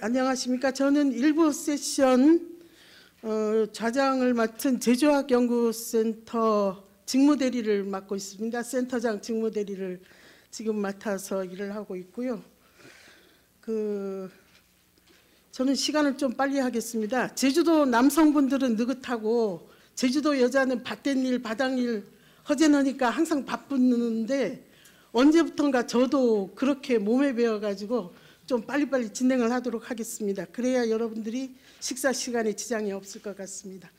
안녕하십니까. 저는 일부 세션 좌장을 맡은 제주학연구센터 직무대리를 맡고 있습니다. 센터장 직무대리를 지금 맡아서 일을 하고 있고요. 저는 시간을 좀 빨리 하겠습니다. 제주도 남성분들은 느긋하고 제주도 여자는 밭된 일, 바닥일 허전하니까 항상 바쁘는데 언제부턴가 저도 그렇게 몸에 배워가지고 좀 빨리빨리 진행을 하도록 하겠습니다. 그래야 여러분들이 식사 시간에 지장이 없을 것 같습니다.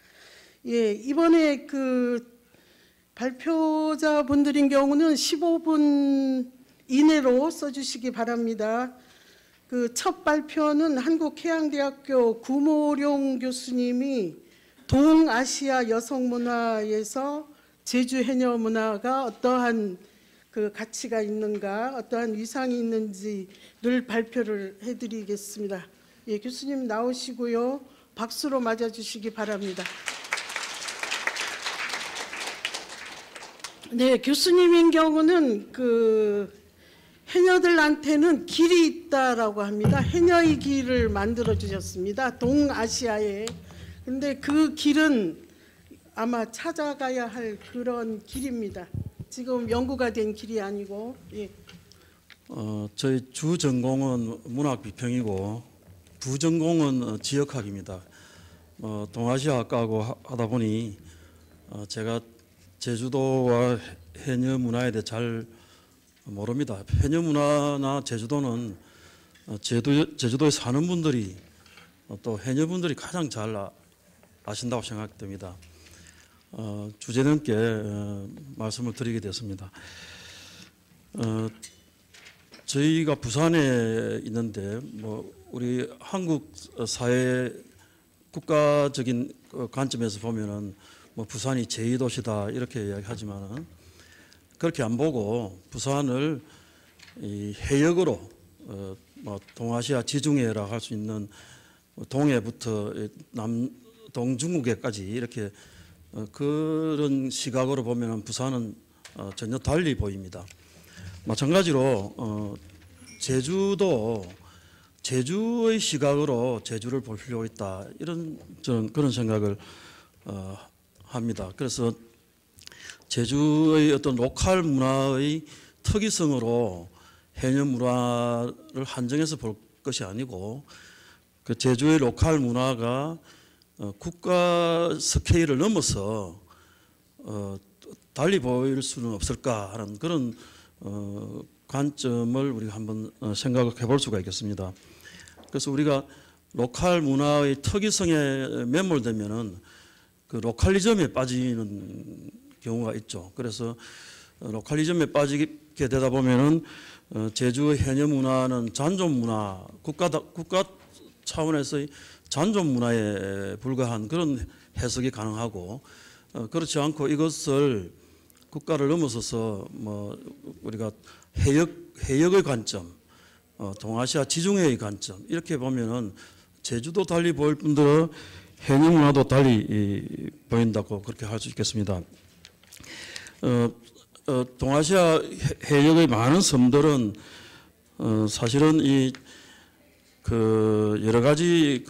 예, 이번에 발표자분들인 경우는 15분 이내로 써주시기 바랍니다. 첫 발표는 한국해양대학교 구모룡 교수님이 동아시아 여성문화에서 제주 해녀문화가 어떠한 가치가 있는가, 어떠한 위상이 있는지를 발표를 해드리겠습니다. 예, 교수님 나오시고요. 박수로 맞아주시기 바랍니다. 네, 교수님인 경우는 해녀들한테는 길이 있다라고 합니다. 해녀의 길을 만들어 주셨습니다. 동아시아에. 근데 그 길은 아마 찾아가야 할 그런 길입니다. 지금 연구가 된 길이 아니고. 예. 저희 주 전공은 문학 비평이고 부전공은 지역학입니다. 동아시아 학과하고 하다 보니 제가 제주도와 해녀 문화에 대해 잘 모릅니다. 해녀 문화나 제주도는 제주도에 사는 분들이 또 해녀분들이 가장 잘 아신다고 생각됩니다. 주제넘게 말씀을 드리게 됐습니다. 저희가 부산에 있는데 우리 한국 사회 국가적인 관점에서 보면은 부산이 제2도시다 이렇게 이야기하지만은 그렇게 안 보고 부산을 이 해역으로 동아시아 지중해라 할 수 있는 동해부터 동중국해까지 이렇게 그런 시각으로 보면은 부산은 전혀 달리 보입니다. 마찬가지로 제주도 제주의 시각으로 제주를 볼 필요가 있다 이런 저는 그런 생각을 합니다. 그래서 제주의 어떤 로컬 문화의 특이성으로 해녀 문화를 한정해서 볼 것이 아니고 그 제주의 로컬 문화가 국가 스케일을 넘어서 달리 보일 수는 없을까 하는 그런 관점을 우리가 한번 생각을 해볼 수가 있겠습니다. 그래서 우리가 로컬 문화의 특이성에 매몰되면은 그 로컬리즘에 빠지는 경우가 있죠. 그래서 로컬리즘에 빠지게 되다 보면은 제주의 해녀 문화는 잔존 문화, 국가 차원에서의 잔존 문화에 불과한 그런 해석이 가능하고 그렇지 않고 이것을 국가를 넘어서서 우리가 해역의 관점, 동아시아 지중해의 관점 이렇게 보면은 제주도 달리 보일 뿐더러 해녀 문화도 달리 보인다고 그렇게 할 수 있겠습니다. 동아시아 해역의 많은 섬들은 사실은 여러 가지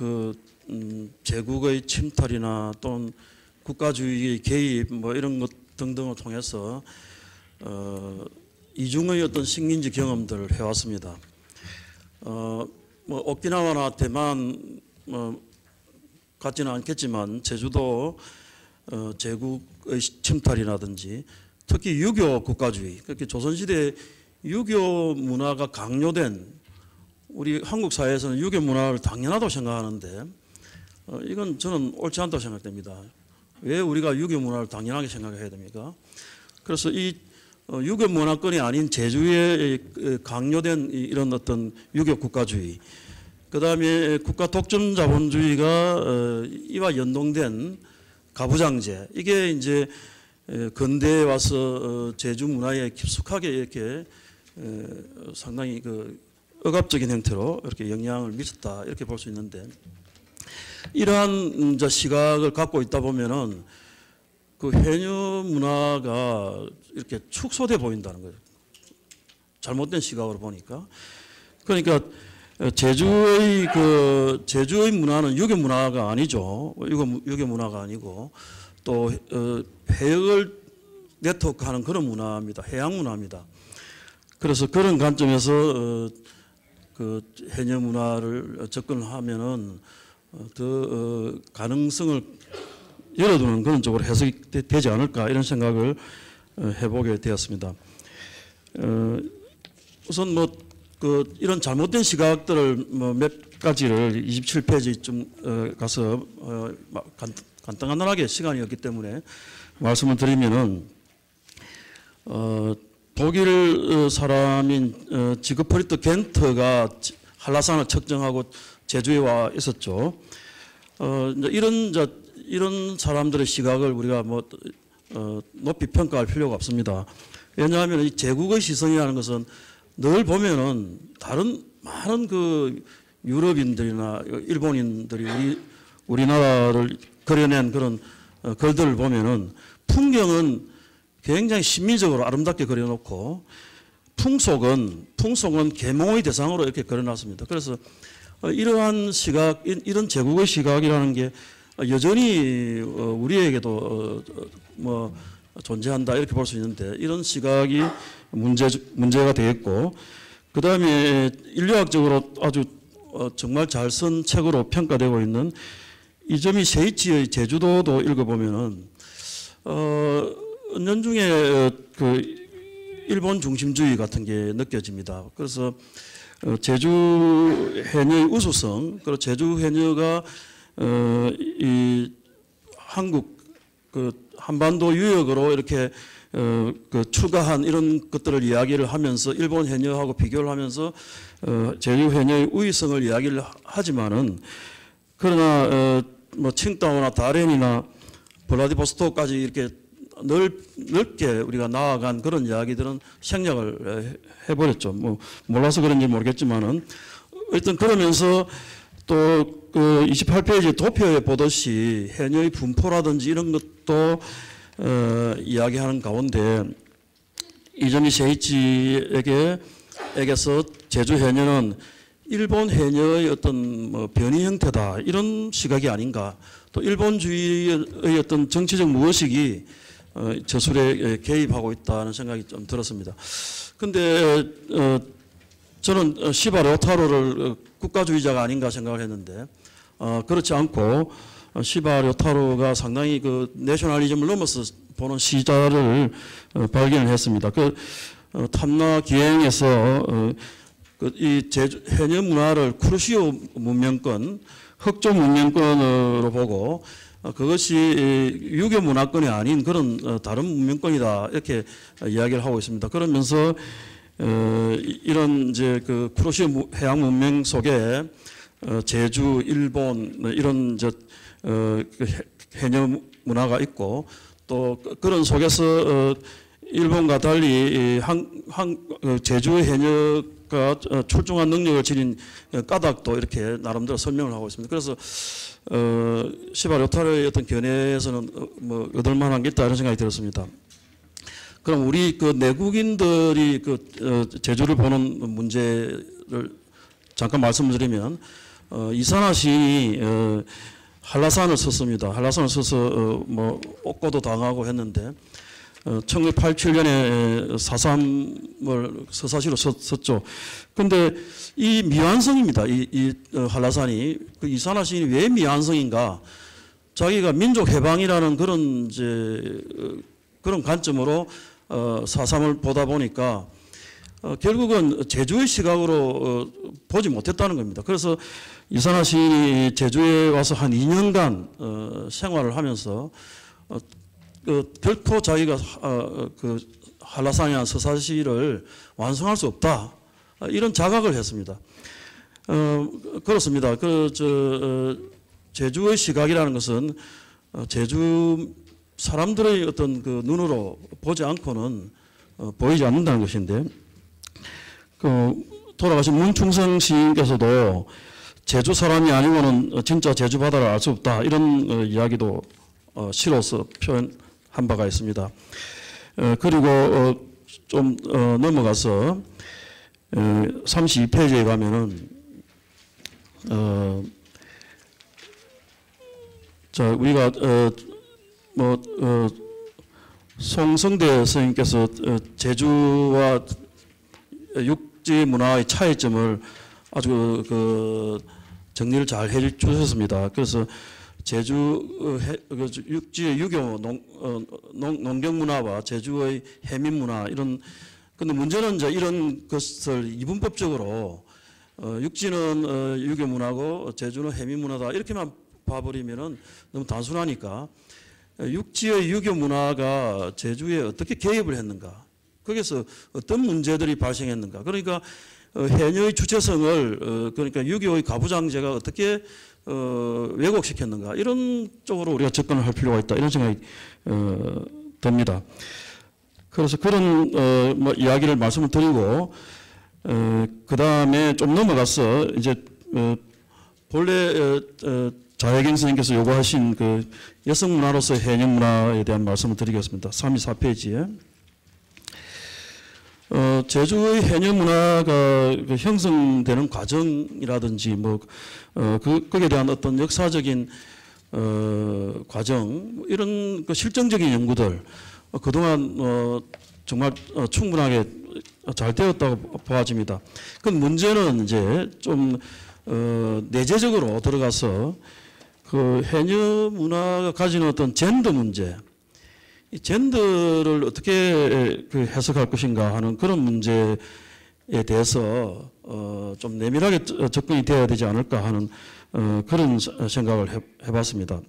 제국의 침탈이나 또는 국가주의의 개입 이런 것 등등을 통해서 이중의 어떤 식민지 경험들을 해왔습니다. 오키나와나 대만 같지는 않겠지만 제주도 제국의 침탈이라든지 특히 유교 국가주의, 그렇게 조선시대 유교 문화가 강요된 우리 한국 사회에서는 유교 문화를 당연하다고 생각하는데 이건 저는 옳지 않다고 생각됩니다. 왜 우리가 유교 문화를 당연하게 생각해야 됩니까? 그래서 이 유교 문화권이 아닌 제주에 강요된 이런 어떤 유교 국가주의, 그 다음에 국가 독점 자본주의가 이와 연동된 가부장제, 이게 이제 근대에 와서 제주 문화에 깊숙하게 이렇게 상당히 억압적인 형태로 이렇게 영향을 미쳤다 이렇게 볼 수 있는데 이러한 시각을 갖고 있다 보면은 그 해녀 문화가 이렇게 축소돼 보인다는 거죠. 잘못된 시각으로 보니까. 그러니까 제주의 문화는 유교 문화가 아니죠. 유교 문화가 아니고 또 해역을 네트워크하는 그런 문화입니다. 해양 문화입니다. 그래서 그런 관점에서 그 해녀 문화를 접근하면은 더 가능성을 열어두는 그런 쪽으로 해석이 되지 않을까 이런 생각을 해보게 되었습니다. 우선 이런 잘못된 시각들을 몇 가지를 27페이지쯤 가서 간단하게 시간이 없기 때문에 말씀을 드리면은 독일 사람인 지그프리트 겐트가 한라산을 측정하고 제주에 와 있었죠. 이런 사람들의 시각을 우리가 높이 평가할 필요가 없습니다. 왜냐하면 이 제국의 시선이라는 것은 늘 보면은 다른 많은 그 유럽인들이나 일본인들이 우리나라를 그려낸 그런 글들을 보면은 풍경은 굉장히 심미적으로 아름답게 그려놓고 풍속은 계몽의 대상으로 이렇게 그려놨습니다. 그래서 이러한 시각, 이런 제국의 시각이라는 게 여전히 우리에게도 존재한다 이렇게 볼 수 있는데 이런 시각이 문제가 되겠고 그 다음에 인류학적으로 아주 정말 잘 쓴 책으로 평가되고 있는 이점희 세이치의 제주도도 읽어보면은 은연중에 그 일본 중심주의 같은 게 느껴집니다. 그래서 제주 해녀의 우수성, 그리고 제주 해녀가 이 한국 그 한반도 유역으로 이렇게 그 출가한 이런 것들을 이야기를 하면서 일본 해녀하고 비교를 하면서 제주 해녀의 우위성을 이야기를 하지만은 그러나 칭다오나 다롄이나 블라디보스토크까지 이렇게 넓게 우리가 나아간 그런 이야기들은 생략을 해버렸죠. 몰라서 그런지 모르겠지만은 일단 그러면서 또 그 28페이지 도표에 보듯이 해녀의 분포라든지 이런 것도 이야기하는 가운데 이점희 세이치에게서 제주 해녀는 일본 해녀의 어떤 변이 형태다 이런 시각이 아닌가. 또 일본주의의 어떤 정치적 무의식이 저술에 개입하고 있다는 생각이 좀 들었습니다. 근데 저는 시바 료타로를 국가주의자가 아닌가 생각을 했는데 그렇지 않고 시바 료타로가 상당히 그 내셔널리즘을 넘어서 보는 시자를 발견을 했습니다. 그 탐나 기행에서 이 제주 해녀 문화를 쿠르시오 문명권, 흑조 문명권으로 보고 그것이 유교 문화권이 아닌 그런 다른 문명권이다 이렇게 이야기를 하고 있습니다. 그러면서 이런 이제 그 쿠르시오 해양 문명 속에 제주, 일본 이런 해녀 문화가 있고 또 그런 속에서 일본과 달리 제주의 해녀가 출중한 능력을 지닌 까닭도 이렇게 나름대로 설명을 하고 있습니다. 그래서 시바 료타로의 어떤 견해에서는 얻을 만한 게 있다 이런 생각이 들었습니다. 그럼 우리 그 내국인들이 그 제주를 보는 문제를 잠깐 말씀드리면 이산화 시인이 한라산을 썼습니다. 한라산을 써서 옥고도 당하고 했는데 1987년에 4.3을 서사시로 썼죠. 근데 이 미완성입니다. 이 한라산이 그 이산화 시인이 왜 미완성인가? 자기가 민족 해방이라는 그런 그런 관점으로 4.3을 보다 보니까 결국은 제주의 시각으로 보지 못했다는 겁니다. 그래서 이산화 시인이 제주에 와서 한 2년간 생활을 하면서 결코 자기가 그 한라산이나 서사시를 완성할 수 없다 이런 자각을 했습니다. 그렇습니다. 제주의 시각이라는 것은 제주 사람들의 어떤 그 눈으로 보지 않고는 보이지 않는다는 것인데 돌아가신 문충성 시인께서도 제주 사람이 아니고는 진짜 제주 바다를 알 수 없다 이런 이야기도 시로서 표현한 바가 있습니다. 그리고 좀 넘어가서 32페이지에 가면은 자, 우리가 송성대 선생님께서 제주와 육지 문화의 차이점을 아주 정리를 잘 해주셨습니다. 그래서 제주 육지의 유교 농경 문화와 제주의 해민 문화 이런, 근데 문제는 이제 이런 것을 이분법적으로 육지는 유교 문화고 제주는 해민 문화다 이렇게만 봐버리면은 너무 단순하니까 육지의 유교 문화가 제주에 어떻게 개입을 했는가, 거기서 어떤 문제들이 발생했는가, 그러니까 해녀의 주체성을 그러니까 유교의 가부장제가 어떻게 왜곡시켰는가, 이런 쪽으로 우리가 접근을 할 필요가 있다, 이런 생각이 듭니다. 그래서 그런 이야기를 말씀을 드리고 그 다음에 좀 넘어가서 이제 본래 자혜경 선생님께서 요구하신 그 여성 문화로서 해녀 문화에 대한 말씀을 드리겠습니다. 34페이지에 제주의 해녀 문화가 형성되는 과정이라든지 거기에 대한 어떤 역사적인 과정, 이런 실정적인 연구들 그동안 정말 충분하게 잘 되었다고 보아집니다. 그 문제는 이제 좀 내재적으로 들어가서 그 해녀 문화가 가지는 어떤 젠더 문제, 이 젠더를 어떻게 해석할 것인가 하는 그런 문제에 대해서 좀 내밀하게 접근이 되어야 되지 않을까 하는 그런 생각을 해봤습니다.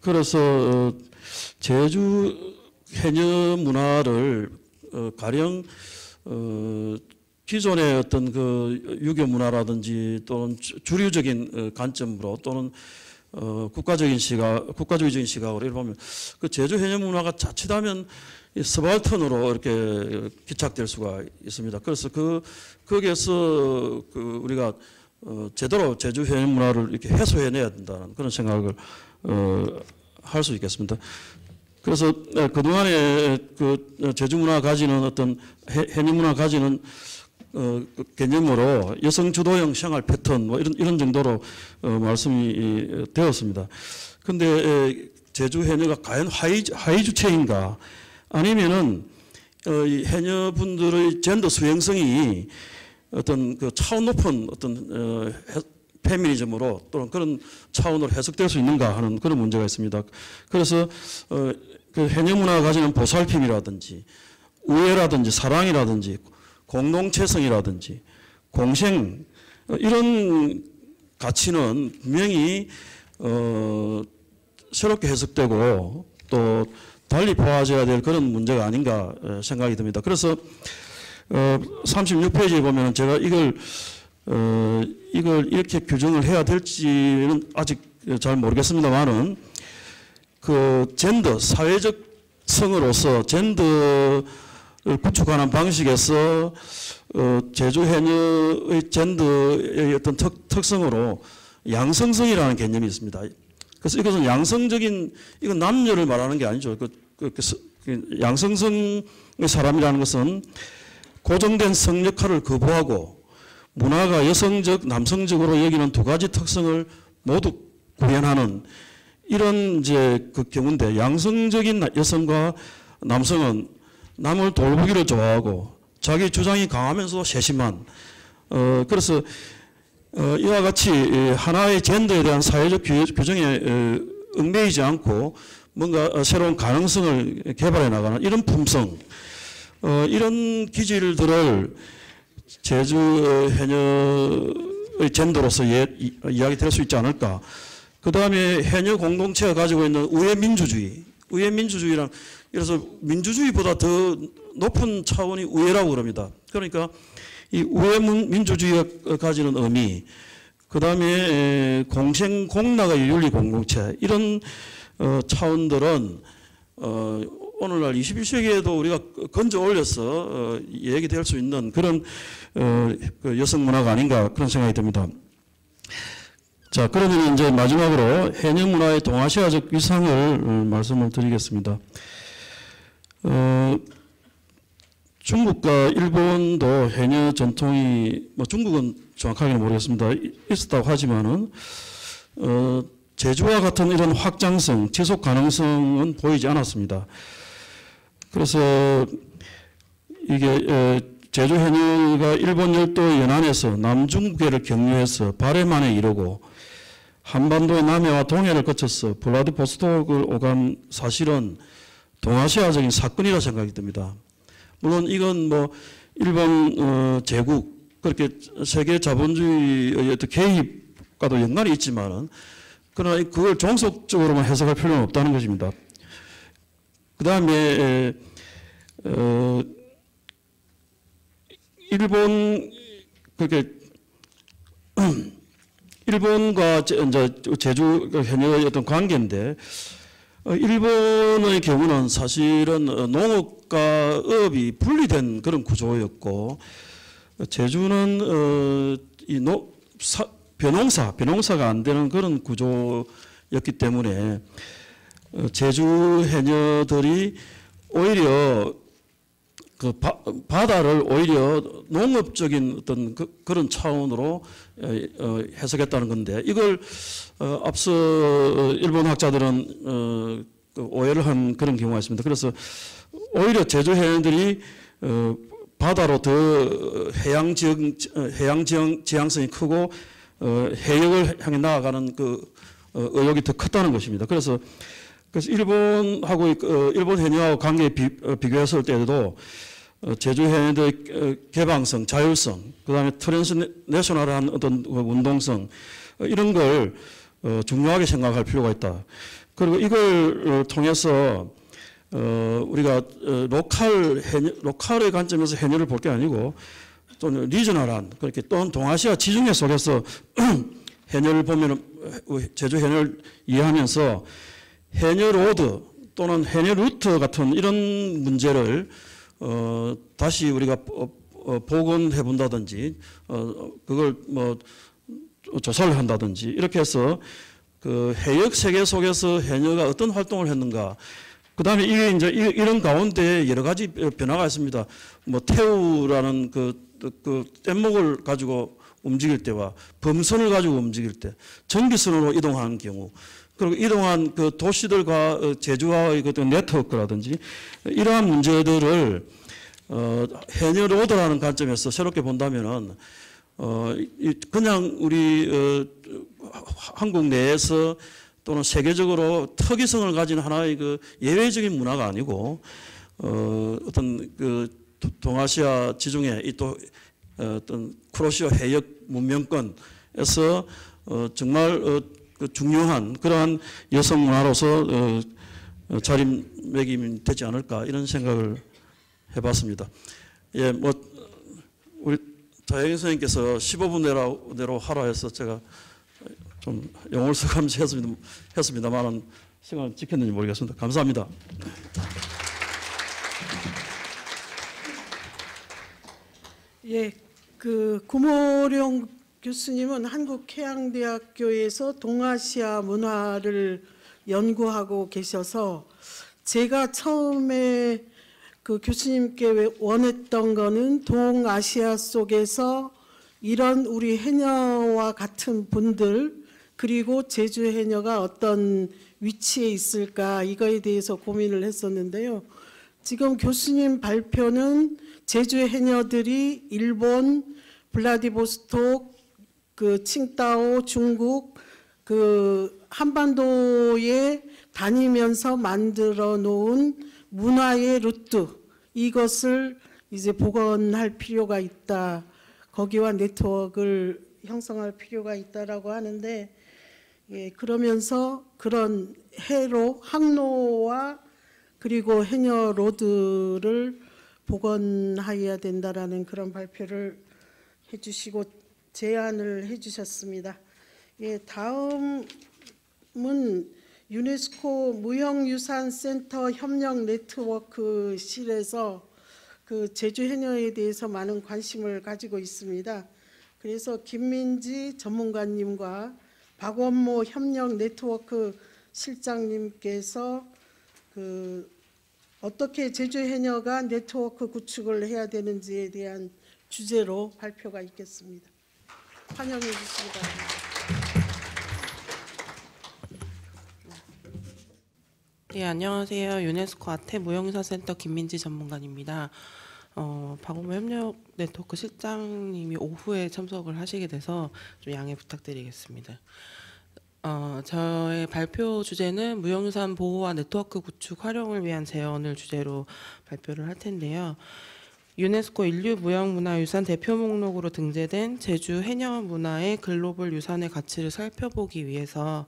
그래서 제주 해녀 문화를 가령 기존의 어떤 그 유교 문화라든지 또는 주류적인 관점으로 또는 국가적인 국가주의적인 시각으로 이렇게 보면 그 제주 해녀 문화가 자칫하면 스발턴으로 이렇게 기착될 수가 있습니다. 그래서 거기에서 우리가 제대로 제주 해녀 문화를 이렇게 해소해내야 된다는 그런 생각을 할 수 있겠습니다. 그래서 그동안에 그 제주 문화가 가지는 어떤 해녀 문화가 가지는 개념으로 여성 주도형 생활 패턴 이런 정도로 말씀이 되었습니다. 근데 제주 해녀가 과연 하위 주체인가, 아니면은 이 해녀분들의 젠더 수행성이 어떤 그 차원 높은 어떤 페미니즘으로 또는 그런 차원으로 해석될 수 있는가 하는 그런 문제가 있습니다. 그래서 그 해녀 문화가 가지는 보살핌이라든지 우애라든지 사랑이라든지 공동체성이라든지 공생, 이런 가치는 분명히 새롭게 해석되고 또 달리 보아져야 될 그런 문제가 아닌가 생각이 듭니다. 그래서 36페이지에 보면 제가 이걸 이렇게 규정을 해야 될지는 아직 잘 모르겠습니다만은 그 젠더, 사회적 성으로서 젠더를 구축하는 방식에서 제주 해녀의 젠더의 어떤 특성으로 양성성이라는 개념이 있습니다. 그래서 이것은 양성적인, 이건 남녀를 말하는 게 아니죠. 양성성의 사람이라는 것은 고정된 성 역할을 거부하고 문화가 여성적, 남성적으로 여기는 두 가지 특성을 모두 구현하는 이런 이제 그 경우인데, 양성적인 여성과 남성은 남을 돌보기를 좋아하고 자기 주장이 강하면서도 세심한, 그래서 이와 같이 하나의 젠더에 대한 사회적 규정에 얽매이지 않고 뭔가 새로운 가능성을 개발해 나가는 이런 품성, 이런 기질들을 제주 해녀의 젠더로서 이야기될 수 있지 않을까. 그 다음에 해녀 공동체가 가지고 있는 우애 민주주의란, 그래서 민주주의보다 더 높은 차원이 우애라고 그럽니다. 그러니까 이 우애 민주주의가 가지는 의미, 그 다음에 공생 공락의 윤리 공동체, 이런 차원들은 오늘날 21세기에도 우리가 건져 올려서 얘기될 수 있는 그런 그 여성 문화가 아닌가, 그런 생각이 듭니다. 자, 그러면 이제 마지막으로 해녀 문화의 동아시아적 위상을 말씀을 드리겠습니다. 중국과 일본도 해녀 전통이, 중국은 정확하게는 모르겠습니다. 있었다고 하지만은 제주와 같은 이런 확장성, 지속 가능성은 보이지 않았습니다. 그래서 이게 제주 해녀가 일본 열도 연안에서 남중국해를 경유해서 발해만에 이르고 한반도의 남해와 동해를 거쳐서 블라디보스톡을 오간 사실은 동아시아적인 사건이라 생각이 듭니다. 물론 이건 뭐 일본 제국 그렇게 세계 자본주의의 어떤 개입과도 연관이 있지만은 그러나 그걸 종속적으로만 해석할 필요는 없다는 것입니다. 그 다음에 일본 그렇게 일본과 이제 제주 해녀의 어떤 관계인데 일본의 경우는 사실은 농업과 어업이 분리된 그런 구조였고 제주는 벼농사가 안 되는 그런 구조였기 때문에 제주 해녀들이 오히려 그 바다를 오히려 농업적인 어떤 그런 차원으로 해석했다는 건데 이걸 앞서 일본 학자들은 오해를 한 그런 경우가 있습니다. 그래서 오히려 제주 해녀들이 바다로 더 해양 지향성이 크고 해역을 향해 나아가는 그 의욕이 더 컸다는 것입니다. 그래서 일본하고 일본 해녀하고 관계 비교했을 때에도 제주 해녀의 개방성, 자율성, 그다음에 트랜스내셔널한 어떤 운동성 이런 걸 중요하게 생각할 필요가 있다. 그리고 이걸 통해서 우리가 로컬의 관점에서 해녀를 볼 게 아니고 또는 리저널한 그렇게 또는 동아시아 지중해 속에서 해녀를 보면 제주 해녀를 이해하면서 해녀 로드 또는 해녀 루트 같은 이런 문제를 다시 우리가 복원해 본다든지 그걸 뭐 조사를 한다든지 이렇게 해서 그 해역 세계 속에서 해녀가 어떤 활동을 했는가. 그다음에 이게 이제 이런 가운데 여러 가지 변화가 있습니다. 뭐 태우라는 그 뗏목을 가지고 움직일 때와 범선을 가지고 움직일 때 전기선으로 이동하는 경우 그리고 이동한 그 도시들과 제주와의 그 네트워크라든지 이러한 문제들을 해녀 로드라는 관점에서 새롭게 본다면은 그냥 우리 한국 내에서 또는 세계적으로 특이성을 가진 하나의 그 예외적인 문화가 아니고 어떤 그 동아시아 지중해 이 또 어떤 쿠로시오 해역 문명권에서 정말 그 중요한 그러한 여성 문화로서 자리매김이 되지 않을까 이런 생각을 해봤습니다. 예, 뭐 우리 자영희 선생님께서 15분 내로 하라 해서 제가 좀 영월 서감시 했습니다만은 시간을 지켰는지 모르겠습니다. 감사합니다. 예, 그 구모룡 교수님은 한국해양대학교에서 동아시아 문화를 연구하고 계셔서 제가 처음에 그 교수님께 원했던 거는 동아시아 속에서 이런 우리 해녀와 같은 분들 그리고 제주 해녀가 어떤 위치에 있을까 이거에 대해서 고민을 했었는데요. 지금 교수님 발표는 제주 해녀들이 일본, 블라디보스톡, 그 칭다오, 중국, 그 한반도에 다니면서 만들어 놓은 문화의 루트 이것을 이제 복원할 필요가 있다. 거기와 네트워크를 형성할 필요가 있다라고 하는데 예, 그러면서 그런 항로와 그리고 해녀 로드를 복원해야 된다라는 그런 발표를 해주시고 제안을 해주셨습니다. 예, 다음은 유네스코 무형유산센터 협력 네트워크실에서 그 제주 해녀에 대해서 많은 관심을 가지고 있습니다. 그래서 김민지 전문가님과 박원모 협력 네트워크 실장님께서 그 어떻게 제주 해녀가 네트워크 구축을 해야 되는지에 대한 주제로 발표가 있겠습니다. 환영해 주시기 바랍니다. 네, 안녕하세요. 유네스코 아태 무형유산센터 김민지 전문가입니다. 박원모 협력 네트워크 실장님이 오후에 참석을 하시게 돼서 좀 양해 부탁드리겠습니다. 저의 발표 주제는 무형유산 보호와 네트워크 구축 활용을 위한 제언을 주제로 발표를 할 텐데요. 유네스코 인류 무형문화유산 대표 목록으로 등재된 제주 해녀 문화의 글로벌 유산의 가치를 살펴보기 위해서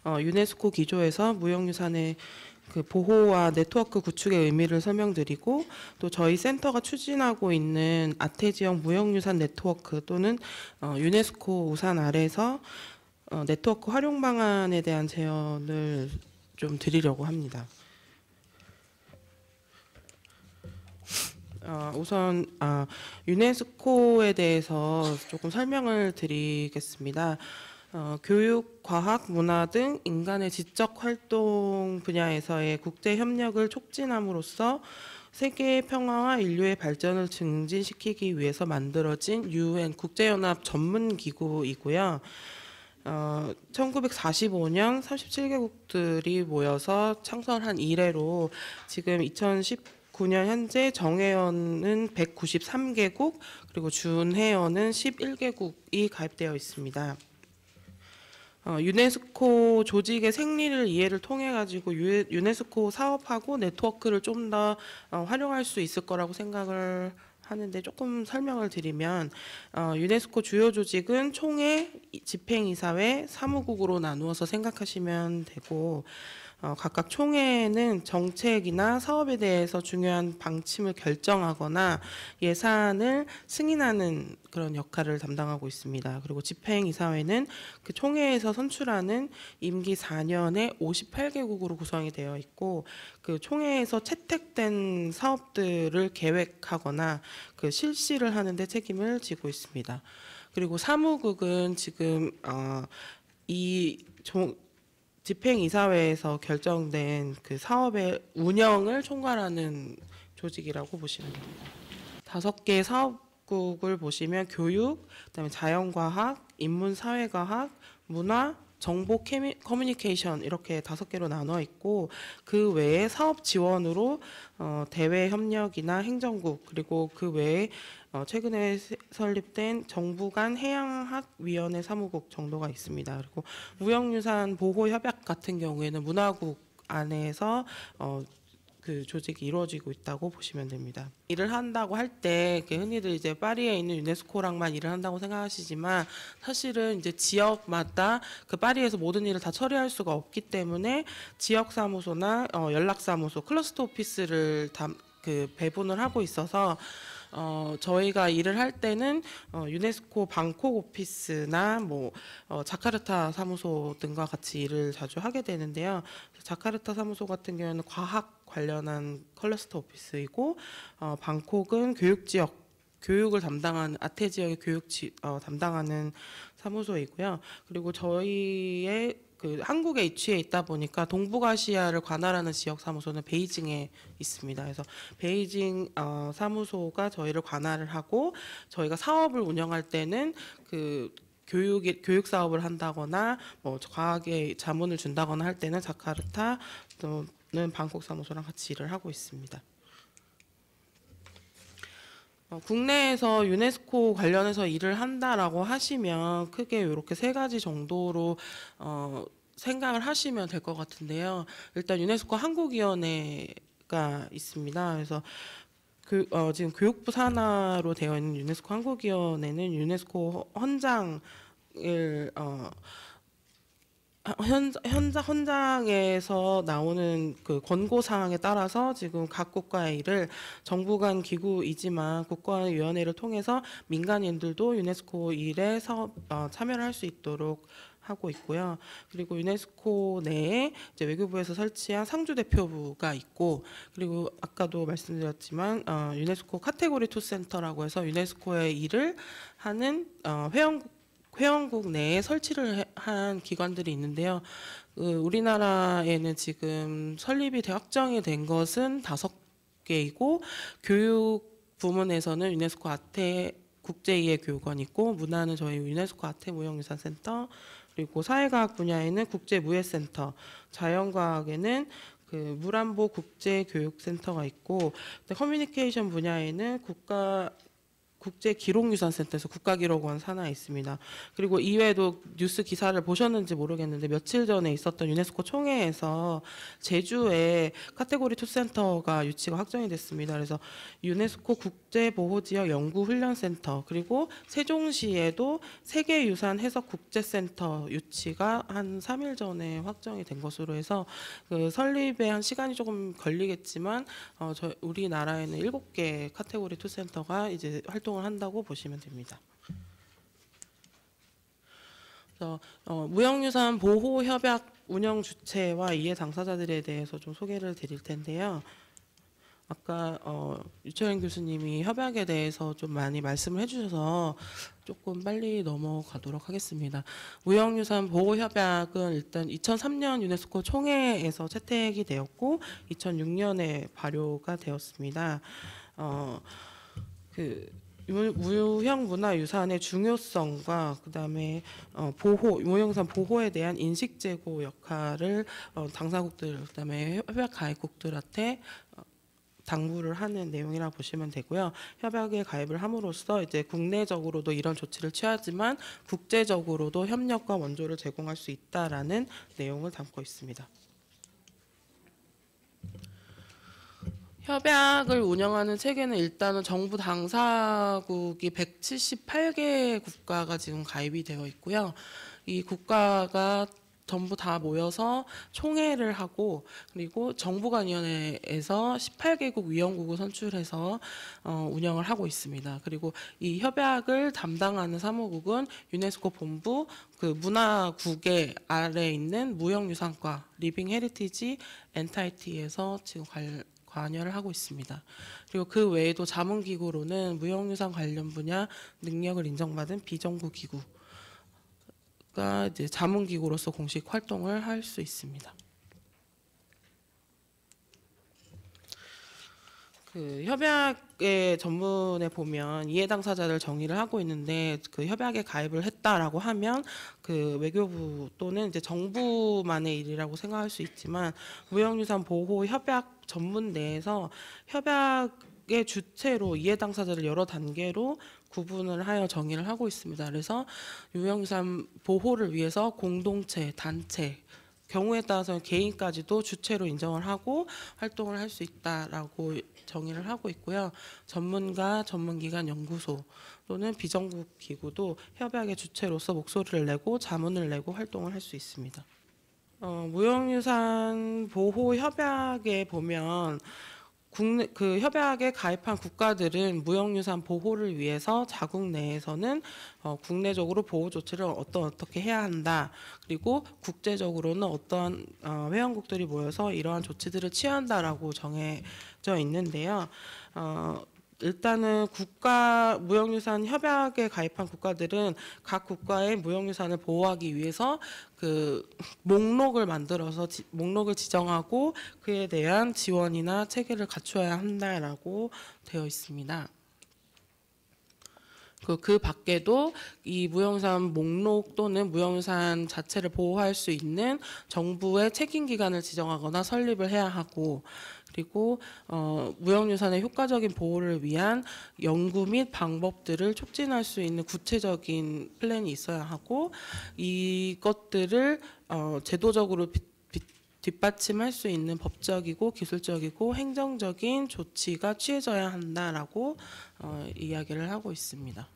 유네스코 기조에서 무형유산의 그 보호와 네트워크 구축의 의미를 설명드리고, 또 저희 센터가 추진하고 있는 아태 지역 무형유산 네트워크 또는 유네스코 우산 아래서 네트워크 활용 방안에 대한 제언을 좀 드리려고 합니다. 우선 유네스코에 대해서 조금 설명을 드리겠습니다. 교육, 과학, 문화 등 인간의 지적 활동 분야에서의 국제 협력을 촉진함으로써 세계의 평화와 인류의 발전을 증진시키기 위해서 만들어진 UN 국제연합 전문 기구이고요. 1945년 37개국들이 모여서 창설한 이래로 지금 2019년 현재 정회원은 193개국, 그리고 준회원은 11개국이 가입되어 있습니다. 유네스코 조직의 생리를 이해를 통해 가지고 유네스코 사업하고 네트워크를 좀 더 활용할 수 있을 거라고 생각을 하는데, 조금 설명을 드리면 유네스코 주요 조직은 총회, 집행이사회, 사무국으로 나누어서 생각하시면 되고, 각각 총회는 정책이나 사업에 대해서 중요한 방침을 결정하거나 예산을 승인하는 그런 역할을 담당하고 있습니다. 그리고 집행이사회는 그 총회에서 선출하는 임기 4년에 58개국으로 구성이 되어 있고, 그 총회에서 채택된 사업들을 계획하거나 그 실시를 하는 데 책임을 지고 있습니다. 그리고 사무국은 지금 집행이사회에서 결정된 그 사업의 운영을 총괄하는 조직이라고 보시면 됩니다. 5개의 사업국을 보시면 교육, 그다음에 자연과학, 인문사회과학, 문화, 정보 커뮤니케이션 이렇게 5개로 나눠 있고, 그 외에 사업 지원으로 대외 협력이나 행정국, 그리고 그 외에 최근에 설립된 정부 간 해양학위원회 사무국 정도가 있습니다. 그리고 무형유산 보호협약 같은 경우에는 문화국 안에서 그 조직이 이루어지고 있다고 보시면 됩니다. 일을 한다고 할 때 흔히들 이제 파리에 있는 유네스코랑만 일을 한다고 생각하시지만, 사실은 이제 지역마다 그 파리에서 모든 일을 다 처리할 수가 없기 때문에 지역 사무소나 연락 사무소, 클러스터 오피스를 다 그 배분을 하고 있어서 저희가 일을 할 때는 유네스코 방콕 오피스나 자카르타 사무소 등과 같이 일을 자주 하게 되는데요. 자카르타 사무소 같은 경우는 과학 관련한 클러스터 오피스이고, 방콕은 교육을 담당하는 아태 지역의 담당하는 사무소이고요. 그리고 저희의 그 한국에 위치해 있다 보니까 동북아시아를 관할하는 지역 사무소는 베이징에 있습니다. 그래서 베이징 사무소가 저희를 관할을 하고, 저희가 사업을 운영할 때는 그 교육 사업을 한다거나 과학에 자문을 준다거나 할 때는 자카르타 또는 방콕 사무소랑 같이 일을 하고 있습니다. 국내에서 유네스코 관련해서 일을 한다라고 하시면 크게 이렇게 3가지 정도로 생각을 하시면 될 것 같은데요. 일단 유네스코 한국위원회가 있습니다. 그래서 지금 교육부 산하로 되어 있는 유네스코 한국위원회는 유네스코 헌장에서 나오는 그 권고 사항에 따라서 지금 각 국가의 일을 정부 간 기구이지만 국가위원회를 통해서 민간인들도 유네스코 일에 참여를 할 수 있도록 하고 있고요. 그리고 유네스코 내에 이제 외교부에서 설치한 상주 대표부가 있고, 그리고 아까도 말씀드렸지만 유네스코 카테고리 2 센터라고 해서 유네스코의 일을 하는 회원국 내에 설치를 한 기관들이 있는데요. 우리나라에는 지금 설립이 확정이 된 것은 5개이고, 교육 부문에서는 유네스코 아태 국제이해교육원 있고, 문화는 저희 유네스코 아태무형유산센터, 그리고 사회과학 분야에는 국제무예센터, 자연과학에는 그 물안보 국제교육센터가 있고, 커뮤니케이션 분야에는 국제기록유산센터에서 국가기록원 산하에 있습니다. 그리고 이외에도 뉴스 기사를 보셨는지 모르겠는데 며칠 전에 있었던 유네스코 총회에서 제주에 카테고리 2 센터가 유치가 확정이 됐습니다. 그래서 유네스코 국제보호지역 연구훈련센터, 그리고 세종시에도 세계유산 해석국제센터 유치가 한 3일 전에 확정이 된 것으로 해서 그 설립에 한 시간이 조금 걸리겠지만 우리나라에는 7개 카테고리 2 센터가 이제 활동을 한다고 보시면 됩니다. 그래서 무형유산 보호 협약 운영 주체와 이해 당사자들에 대해서 좀 소개를 드릴 텐데요. 아까 유철현 교수님이 협약에 대해서 좀 많이 말씀을 해주셔서 조금 빨리 넘어가도록 하겠습니다. 무형유산 보호협약은 일단 2003년 유네스코 총회에서 채택이 되었고 2006년에 발효가 되었습니다. 무형문화유산의 중요성과 그다음에 무형유산 보호에 대한 인식 제고 역할을 당사국들, 그다음에 협약 가입국들한테 당부를 하는 내용이라 보시면 되고요. 협약에 가입을 함으로써 이제 국내적으로도 이런 조치를 취하지만 국제적으로도 협력과 원조를 제공할 수 있다라는 내용을 담고 있습니다. 협약을 운영하는 체계는 일단은 정부 당사국이 178개 국가가 지금 가입이 되어 있고요. 이 국가가 전부 다 모여서 총회를 하고, 그리고 정부간위원회에서 18개국 위원국을 선출해서 운영을 하고 있습니다. 그리고 이 협약을 담당하는 사무국은 유네스코 본부 그 문화국의 아래에 있는 무형유산과 리빙 헤리티지 엔타이티에서 지금 관여를 하고 있습니다. 그리고 그 외에도 자문기구로는 무형유산 관련 분야 능력을 인정받은 비정부 기구가 이제 자문기구로서 공식 활동을 할 수 있습니다. 그 협약의 전문에 보면 이해 당사자를 정의를 하고 있는데, 그 협약에 가입을 했다라고 하면 그 외교부 또는 이제 정부만의 일이라고 생각할 수 있지만, 무형유산 보호 협약 전문 내에서 협약의 주체로 이해 당사자를 여러 단계로 구분을 하여 정의를 하고 있습니다. 그래서 무형유산 보호를 위해서 공동체, 단체, 경우에 따라서는 개인까지도 주체로 인정을 하고 활동을 할 수 있다라고 정의를 하고 있고요. 전문가, 전문기관, 연구소 또는 비정부 기구도 협약의 주체로서 목소리를 내고 자문을 내고 활동을 할 수 있습니다. 무형유산 보호 협약에 보면 그 협약에 가입한 국가들은 무형유산 보호를 위해서 자국 내에서는 국내적으로 보호 조치를 어떻게 해야 한다. 그리고 국제적으로는 어떤 회원국들이 모여서 이러한 조치들을 취한다라고 정해져 있는데요. 일단은 무형유산 협약에 가입한 국가들은 각 국가의 무형유산을 보호하기 위해서 그 목록을 만들어서 목록을 지정하고 그에 대한 지원이나 체계를 갖추어야 한다라고 되어 있습니다. 그 밖에도 이 무형유산 목록 또는 무형유산 자체를 보호할 수 있는 정부의 책임기관을 지정하거나 설립을 해야 하고, 그리고 무형유산의 효과적인 보호를 위한 연구 및 방법들을 촉진할 수 있는 구체적인 플랜이 있어야 하고, 이것들을 제도적으로 뒷받침할 수 있는 법적이고 기술적이고 행정적인 조치가 취해져야 한다라고 이야기를 하고 있습니다.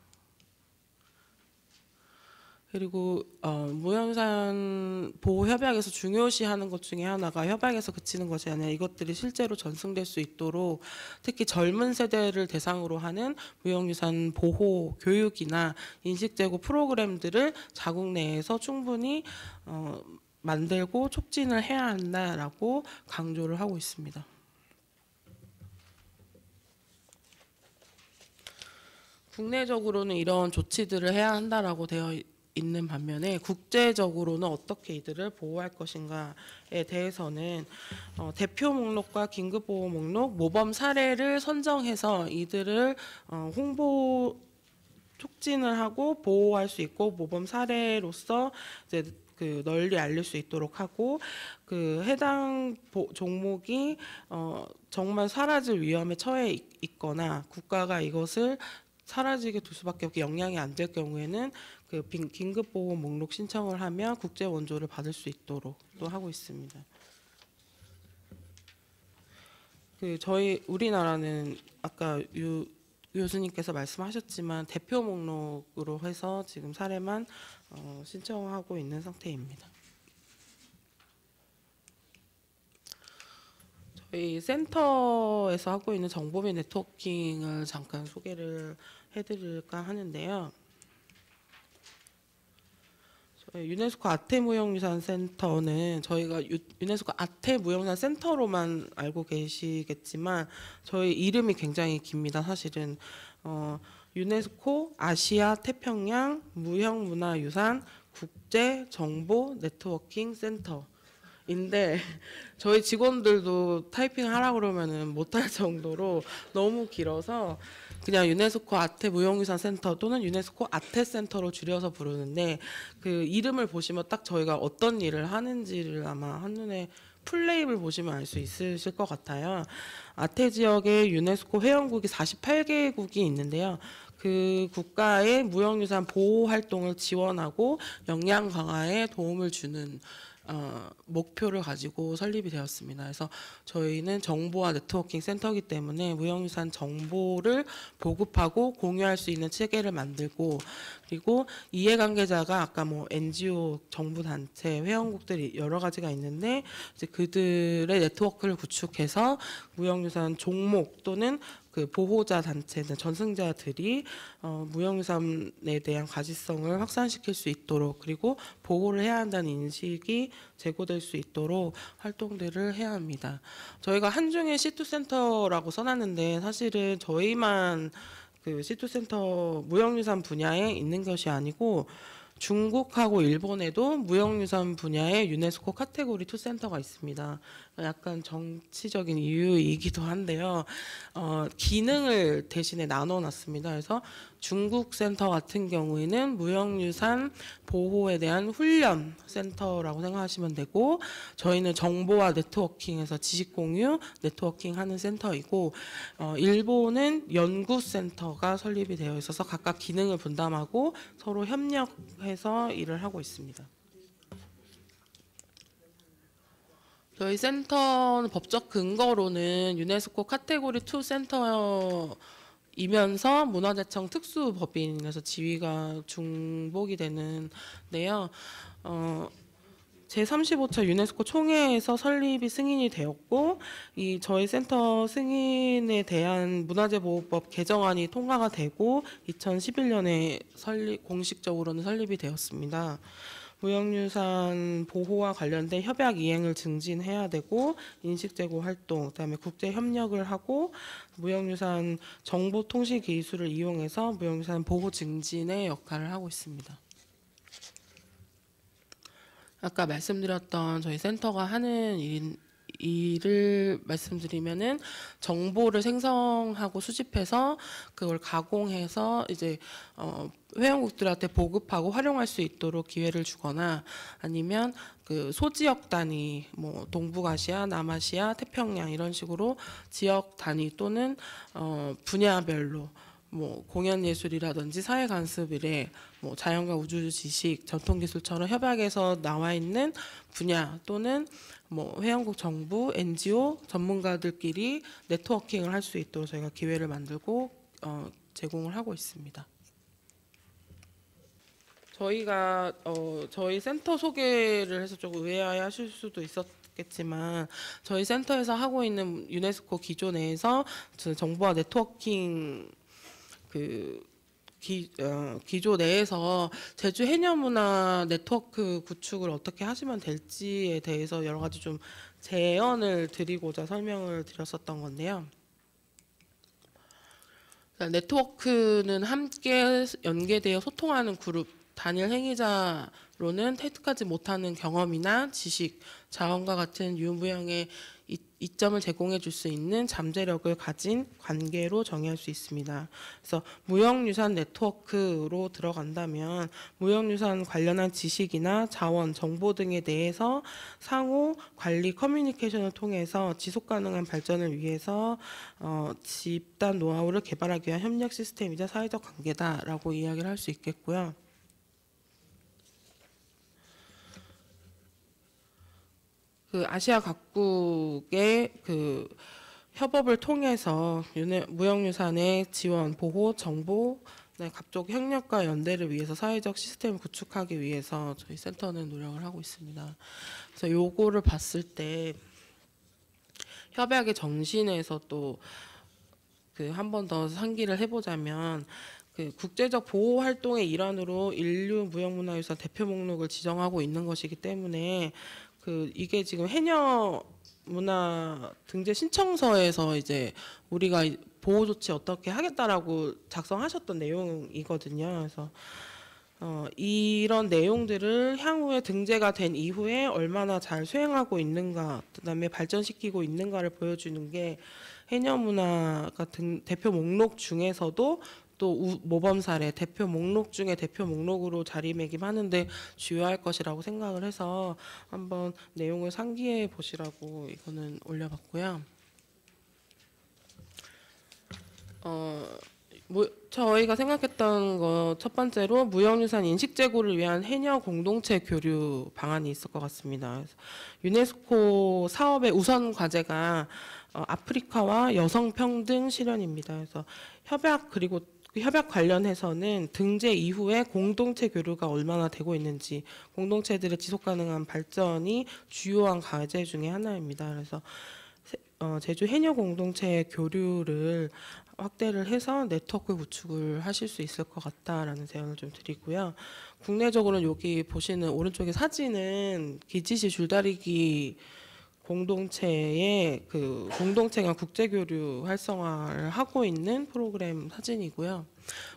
그리고 무형유산 보호 협약에서 중요시하는 것 중에 하나가 협약에서 그치는 것이 아니라 이것들이 실제로 전승될 수 있도록 특히 젊은 세대를 대상으로 하는 무형유산 보호 교육이나 인식제고 프로그램들을 자국 내에서 충분히 만들고 촉진을 해야 한다라고 강조를 하고 있습니다. 국내적으로는 이런 조치들을 해야 한다라고 되어 있는 반면에 국제적으로는 어떻게 이들을 보호할 것인가에 대해서는 대표 목록과 긴급보호 목록, 모범 사례를 선정해서 이들을 촉진을 하고 보호할 수 있고 모범 사례로서 이제 그 널리 알릴 수 있도록 하고 그 해당 종목이 정말 사라질 위험에 처해 있거나 국가가 이것을 사라지게 둘 수밖에 없게 영향이 안 될 경우에는 그 긴급 보호 목록 신청을 하면 국제 원조를 받을 수 있도록 또 하고 있습니다. 그 저희 우리나라는 아까 교수님께서 말씀하셨지만 대표 목록으로 해서 지금 사례만 신청하고 있는 상태입니다. 저희 센터에서 하고 있는 정보 및 네트워킹을 잠깐 소개를 해드릴까 하는데요. 저희 유네스코 아태무형유산센터는 저희가 유네스코 아태무형유산센터로만 알고 계시겠지만 저희 이름이 굉장히 깁니다. 사실은 유네스코 아시아 태평양 무형문화유산 국제 정보 네트워킹 센터인데 저희 직원들도 타이핑 하라고 그러면은 못할 정도로 너무 길어서 그냥 유네스코 아태 무형유산 센터 또는 유네스코 아태 센터로 줄여서 부르는데 그 이름을 보시면 딱 저희가 어떤 일을 하는지를 아마 한눈에 풀네임을 보시면 알 수 있으실 것 같아요. 아태 지역에 유네스코 회원국이 48개국이 있는데요. 그 국가의 무형유산 보호 활동을 지원하고 역량 강화에 도움을 주는 목표를 가지고 설립이 되었습니다. 그래서 저희는 정보와 네트워킹 센터이기 때문에 무형유산 정보를 보급하고 공유할 수 있는 체계를 만들고 그리고 이해관계자가 아까 뭐 NGO, 정부 단체, 회원국들이 여러 가지가 있는데 이제 그들의 네트워크를 구축해서 무형유산 종목 또는 그 보호자 단체, 전승자들이 무형유산에 대한 가치성을 확산시킬 수 있도록 그리고 보호를 해야 한다는 인식이 제고될 수 있도록 활동들을 해야 합니다. 저희가 한중일 C2센터라고 써놨는데 사실은 저희만 그 C2센터 무형유산 분야에 있는 것이 아니고 중국하고 일본에도 무형유산 분야의 유네스코 카테고리 2 센터가 있습니다. 약간 정치적인 이유이기도 한데요. 기능을 대신에 나눠놨습니다. 그래서 중국 센터 같은 경우에는 무형유산 보호에 대한 훈련 센터라고 생각하시면 되고 저희는 정보와 네트워킹에서 지식 공유, 네트워킹 하는 센터이고 일본은 연구센터가 설립이 되어 있어서 각각 기능을 분담하고 서로 협력해서 일을 하고 있습니다. 저희 센터는 법적 근거로는 유네스코 카테고리 2 센터이면서 문화재청 특수법인에서 지위가 중복이 되는데요. 제35차 유네스코 총회에서 설립이 승인이 되었고 이 저희 센터 승인에 대한 문화재보호법 개정안이 통과가 되고 2011년에 공식적으로는 설립이 되었습니다. 무형유산 보호와 관련된 협약 이행을 증진해야 되고 인식제고 활동, 그다음에 국제 협력을 하고 무형유산 정보통신 기술을 이용해서 무형유산 보호 증진의 역할을 하고 있습니다. 아까 말씀드렸던 저희 센터가 하는 일을 말씀드리면은 정보를 생성하고 수집해서 그걸 가공해서 이제 회원국들한테 보급하고 활용할 수 있도록 기회를 주거나 아니면 그 소지역 단위 뭐 동북아시아, 남아시아, 태평양 이런 식으로 지역 단위 또는 분야별로 뭐 공연 예술이라든지 사회 간섭 일에 뭐 자연과 우주 지식, 전통 기술처럼 협약에서 나와 있는 분야 또는 뭐 회원국 정부, NGO 전문가들끼리 네트워킹을 할 수 있도록 저희가 기회를 만들고 제공을 하고 있습니다. 저희가 저희 센터 소개를 해서 조금 의아해하실 수도 있었겠지만 저희 센터에서 하고 있는 유네스코 기조 내에서 정보와 네트워킹 기조 내에서 제주 해녀문화 네트워크 구축을 어떻게 하시면 될지에 대해서 여러 가지 좀 제언을 드리고자 설명을 드렸었던 건데요. 네트워크는 함께 연계되어 소통하는 그룹 단일 행위자로는 획득하지 못하는 경험이나 지식, 자원과 같은 유무형의 이점을 제공해 줄 수 있는 잠재력을 가진 관계로 정의할 수 있습니다. 그래서 무형유산 네트워크로 들어간다면 무형유산 관련한 지식이나 자원, 정보 등에 대해서 상호 관리 커뮤니케이션을 통해서 지속가능한 발전을 위해서 집단 노하우를 개발하기 위한 협력 시스템이자 사회적 관계다라고 이야기를 할 수 있겠고요. 그 아시아 각국의 그 협업을 통해서 무형유산의 지원, 보호, 정보, 각종 협력과 연대를 위해서 사회적 시스템을 구축하기 위해서 저희 센터는 노력을 하고 있습니다. 그래서 요거를 봤을 때 협약의 정신에서 또 그 한 번 더 상기를 해보자면 그 국제적 보호 활동의 일환으로 인류 무형문화유산 대표 목록을 지정하고 있는 것이기 때문에 그 이게 지금 해녀 문화 등재 신청서에서 이제 우리가 보호 조치 어떻게 하겠다라고 작성하셨던 내용이거든요. 그래서 이런 내용들을 향후에 등재가 된 이후에 얼마나 잘 수행하고 있는가, 그다음에 발전시키고 있는가를 보여주는 게 해녀 문화 같은 대표 목록 중에서도 또 모범 사례 대표 목록 중에 대표 목록으로 자리매김하는데 주요할 것이라고 생각을 해서 한번 내용을 상기해 보시라고 이거는 올려봤고요. 저희가 생각했던 거 첫 번째로 무형유산 인식 제고를 위한 해녀 공동체 교류 방안이 있을 것 같습니다. 그래서 유네스코 사업의 우선 과제가 아프리카와 여성 평등 실현입니다. 그래서 협약 그리고 협약 관련해서는 등재 이후에 공동체 교류가 얼마나 되고 있는지, 공동체들의 지속 가능한 발전이 주요한 과제 중에 하나입니다. 그래서 제주 해녀 공동체 교류를 확대를 해서 네트워크 구축을 하실 수 있을 것 같다라는 제안을 좀 드리고요. 국내적으로는 여기 보시는 오른쪽의 사진은 기지시 줄다리기 공동체의 그 공동체가 국제교류 활성화를 하고 있는 프로그램 사진이고요.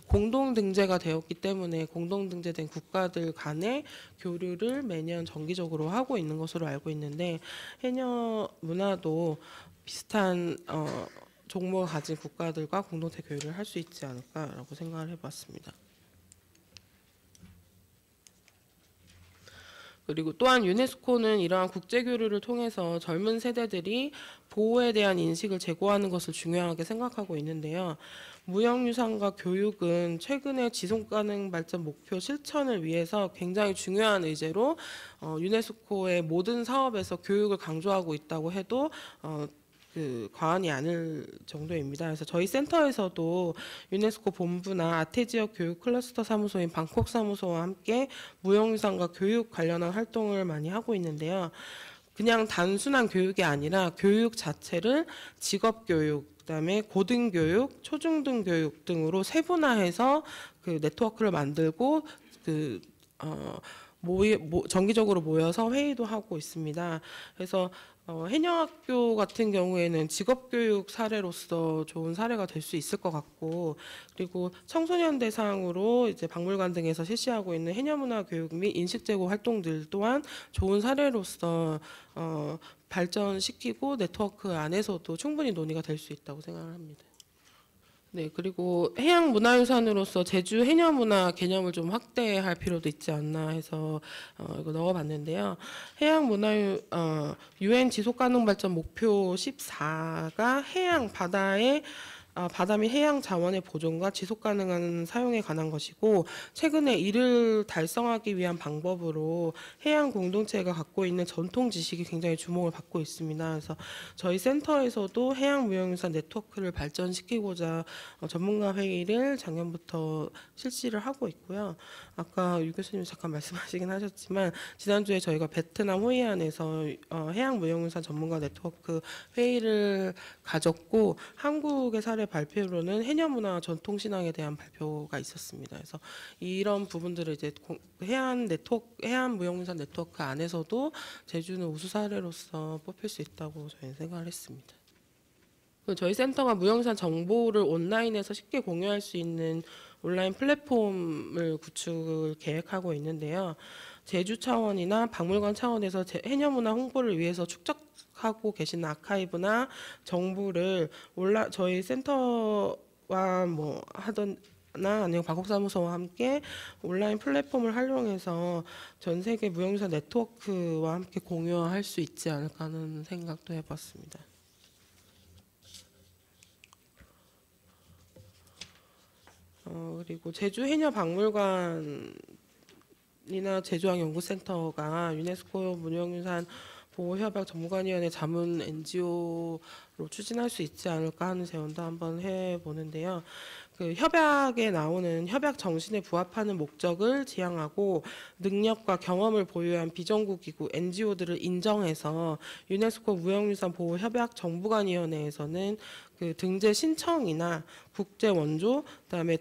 공동 등재가 되었기 때문에 공동 등재된 국가들 간의 교류를 매년 정기적으로 하고 있는 것으로 알고 있는데 해녀 문화도 비슷한 종목을 가진 국가들과 공동체 교류를 할 수 있지 않을까라고 생각을 해봤습니다. 그리고 또한 유네스코는 이러한 국제교류를 통해서 젊은 세대들이 보호에 대한 인식을 제고하는 것을 중요하게 생각하고 있는데요. 무형유산과 교육은 최근의 지속가능 발전 목표 실천을 위해서 굉장히 중요한 의제로 유네스코의 모든 사업에서 교육을 강조하고 있다고 해도 과언이 아닐 정도입니다. 그래서 저희 센터에서도 유네스코 본부나 아태 지역 교육 클러스터 사무소인 방콕 사무소와 함께 무형유산과 교육 관련한 활동을 많이 하고 있는데요. 그냥 단순한 교육이 아니라 교육 자체를 직업교육, 그다음에 고등교육, 초중등 교육 등으로 세분화해서 그 네트워크를 만들고 정기적으로 모여서 회의도 하고 있습니다. 그래서 해녀학교 같은 경우에는 직업교육 사례로서 좋은 사례가 될 수 있을 것 같고, 그리고 청소년 대상으로 이제 박물관 등에서 실시하고 있는 해녀문화 교육 및 인식제고 활동들 또한 좋은 사례로서 발전시키고 네트워크 안에서도 충분히 논의가 될 수 있다고 생각을 합니다. 네, 그리고 해양문화유산으로서 제주 해녀문화 개념을 좀 확대할 필요도 있지 않나 해서 이거 넣어봤는데요. UN 지속가능발전 목표 14가 해양 바다 및 해양 자원의 보존과 지속 가능한 사용에 관한 것이고, 최근에 이를 달성하기 위한 방법으로 해양 공동체가 갖고 있는 전통 지식이 굉장히 주목을 받고 있습니다. 그래서 저희 센터에서도 해양 무형유산 네트워크를 발전시키고자 전문가 회의를 작년부터 실시를 하고 있고요. 아까 유 교수님 잠깐 말씀하시긴 하셨지만 지난주에 저희가 베트남 호이안에서 해양 무형유산 전문가 네트워크 회의를 가졌고, 한국의 사례 발표로는 해녀문화 전통신앙에 대한 발표가 있었습니다. 그래서 이런 부분들을 이제 해안 무형유산 네트워크 안에서도 제주는 우수 사례로서 뽑힐 수 있다고 저희는 생각을 했습니다. 저희 센터가 무형유산 정보를 온라인에서 쉽게 공유할 수 있는 온라인 플랫폼을 구축을 계획하고 있는데요. 제주 차원이나 박물관 차원에서 해녀문화 홍보를 위해서 축적하고 계신 아카이브나 정보를 저희 센터와 뭐 하던 아니면 과곡사무소와 함께 온라인 플랫폼을 활용해서 전 세계 무형유산 네트워크와 함께 공유할 수 있지 않을까 하는 생각도 해봤습니다. 그리고 제주 해녀박물관이나 제주항연구센터가 유네스코 무형유산 보호협약 전문가위원회 자문 NGO로 추진할 수 있지 않을까 하는 제안도 한번 해보는데요. 그 협약에 나오는 협약 정신에 부합하는 목적을 지향하고 능력과 경험을 보유한 비정부기구 NGO들을 인정해서 유네스코 무형유산 보호협약 정부관위원회에서는 그 등재 신청이나 국제 원조, 그다음에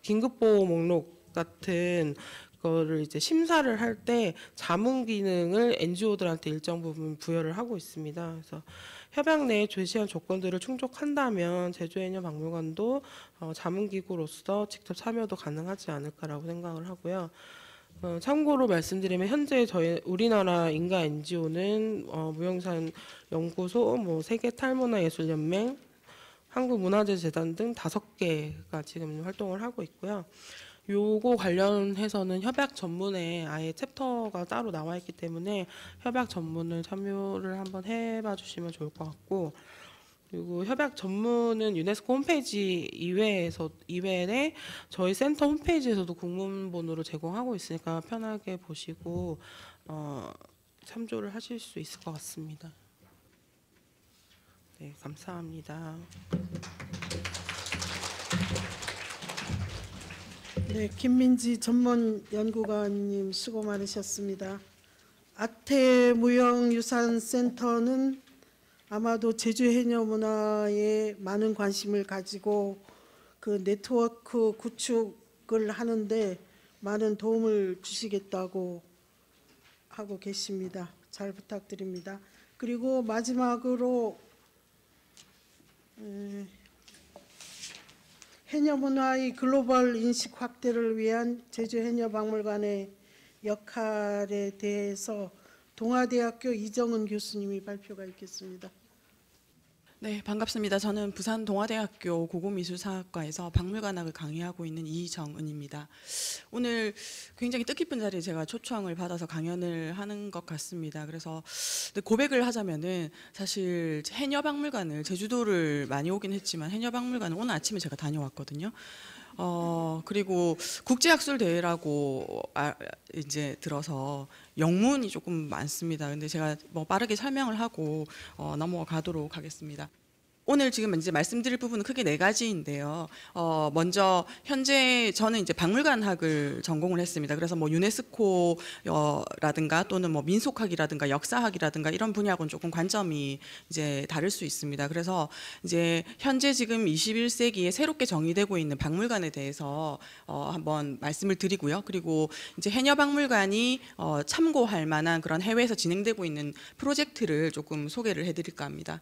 긴급보호 목록 같은 거를 이제 심사를 할 때 자문 기능을 NGO들한테 일정 부분 부여를 하고 있습니다. 그래서 협약 내에 제시한 조건들을 충족한다면 제주해녀박물관도 자문기구로서 직접 참여도 가능하지 않을까라고 생각을 하고요. 참고로 말씀드리면 현재 우리나라 인가 NGO는 무형유산 연구소, 뭐 세계탈문화예술연맹, 한국문화재재단 등 5개가 지금 활동을 하고 있고요. 요거 관련해서는 협약 전문에 아예 챕터가 따로 나와 있기 때문에 협약 전문을 참여를 한번 해봐 주시면 좋을 것 같고, 그리고 협약 전문은 유네스코 홈페이지 이외에 저희 센터 홈페이지에서도 국문본으로 제공하고 있으니까 편하게 보시고 참조를 하실 수 있을 것 같습니다. 네, 감사합니다. 네, 김민지 전문연구관님 수고 많으셨습니다. 아태무형유산센터는 아마도 제주 해녀 문화에 많은 관심을 가지고 그 네트워크 구축을 하는데 많은 도움을 주시겠다고 하고 계십니다. 잘 부탁드립니다. 그리고 마지막으로 해녀 문화의 글로벌 인식 확대를 위한 제주 해녀 박물관의 역할에 대해서 동아대학교 이정은 교수님이 발표가 있겠습니다. 네, 반갑습니다. 저는 부산 동아대학교 고고미술사학과에서 박물관학을 강의하고 있는 이정은입니다. 오늘 굉장히 뜻깊은 자리에 제가 초청을 받아서 강연을 하는 것 같습니다. 그래서 고백을 하자면은 사실 해녀박물관을 제주도를 많이 오긴 했지만 해녀박물관은 오늘 아침에 제가 다녀왔거든요. 그리고 국제학술대회라고 이제 들어서 영문이 조금 많습니다. 근데 제가 뭐 빠르게 설명을 하고 넘어가도록 하겠습니다. 오늘 지금 이제 말씀드릴 부분은 크게 4가지인데요. 먼저 현재 저는 이제 박물관학을 전공을 했습니다. 그래서 뭐 유네스코라든가 또는 뭐 민속학이라든가 역사학이라든가 이런 분야하고는 조금 관점이 이제 다를 수 있습니다. 그래서 이제 현재 지금 21세기에 새롭게 정의되고 있는 박물관에 대해서 한번 말씀을 드리고요. 그리고 이제 해녀박물관이 참고할 만한 그런 해외에서 진행되고 있는 프로젝트를 조금 소개를 해드릴까 합니다.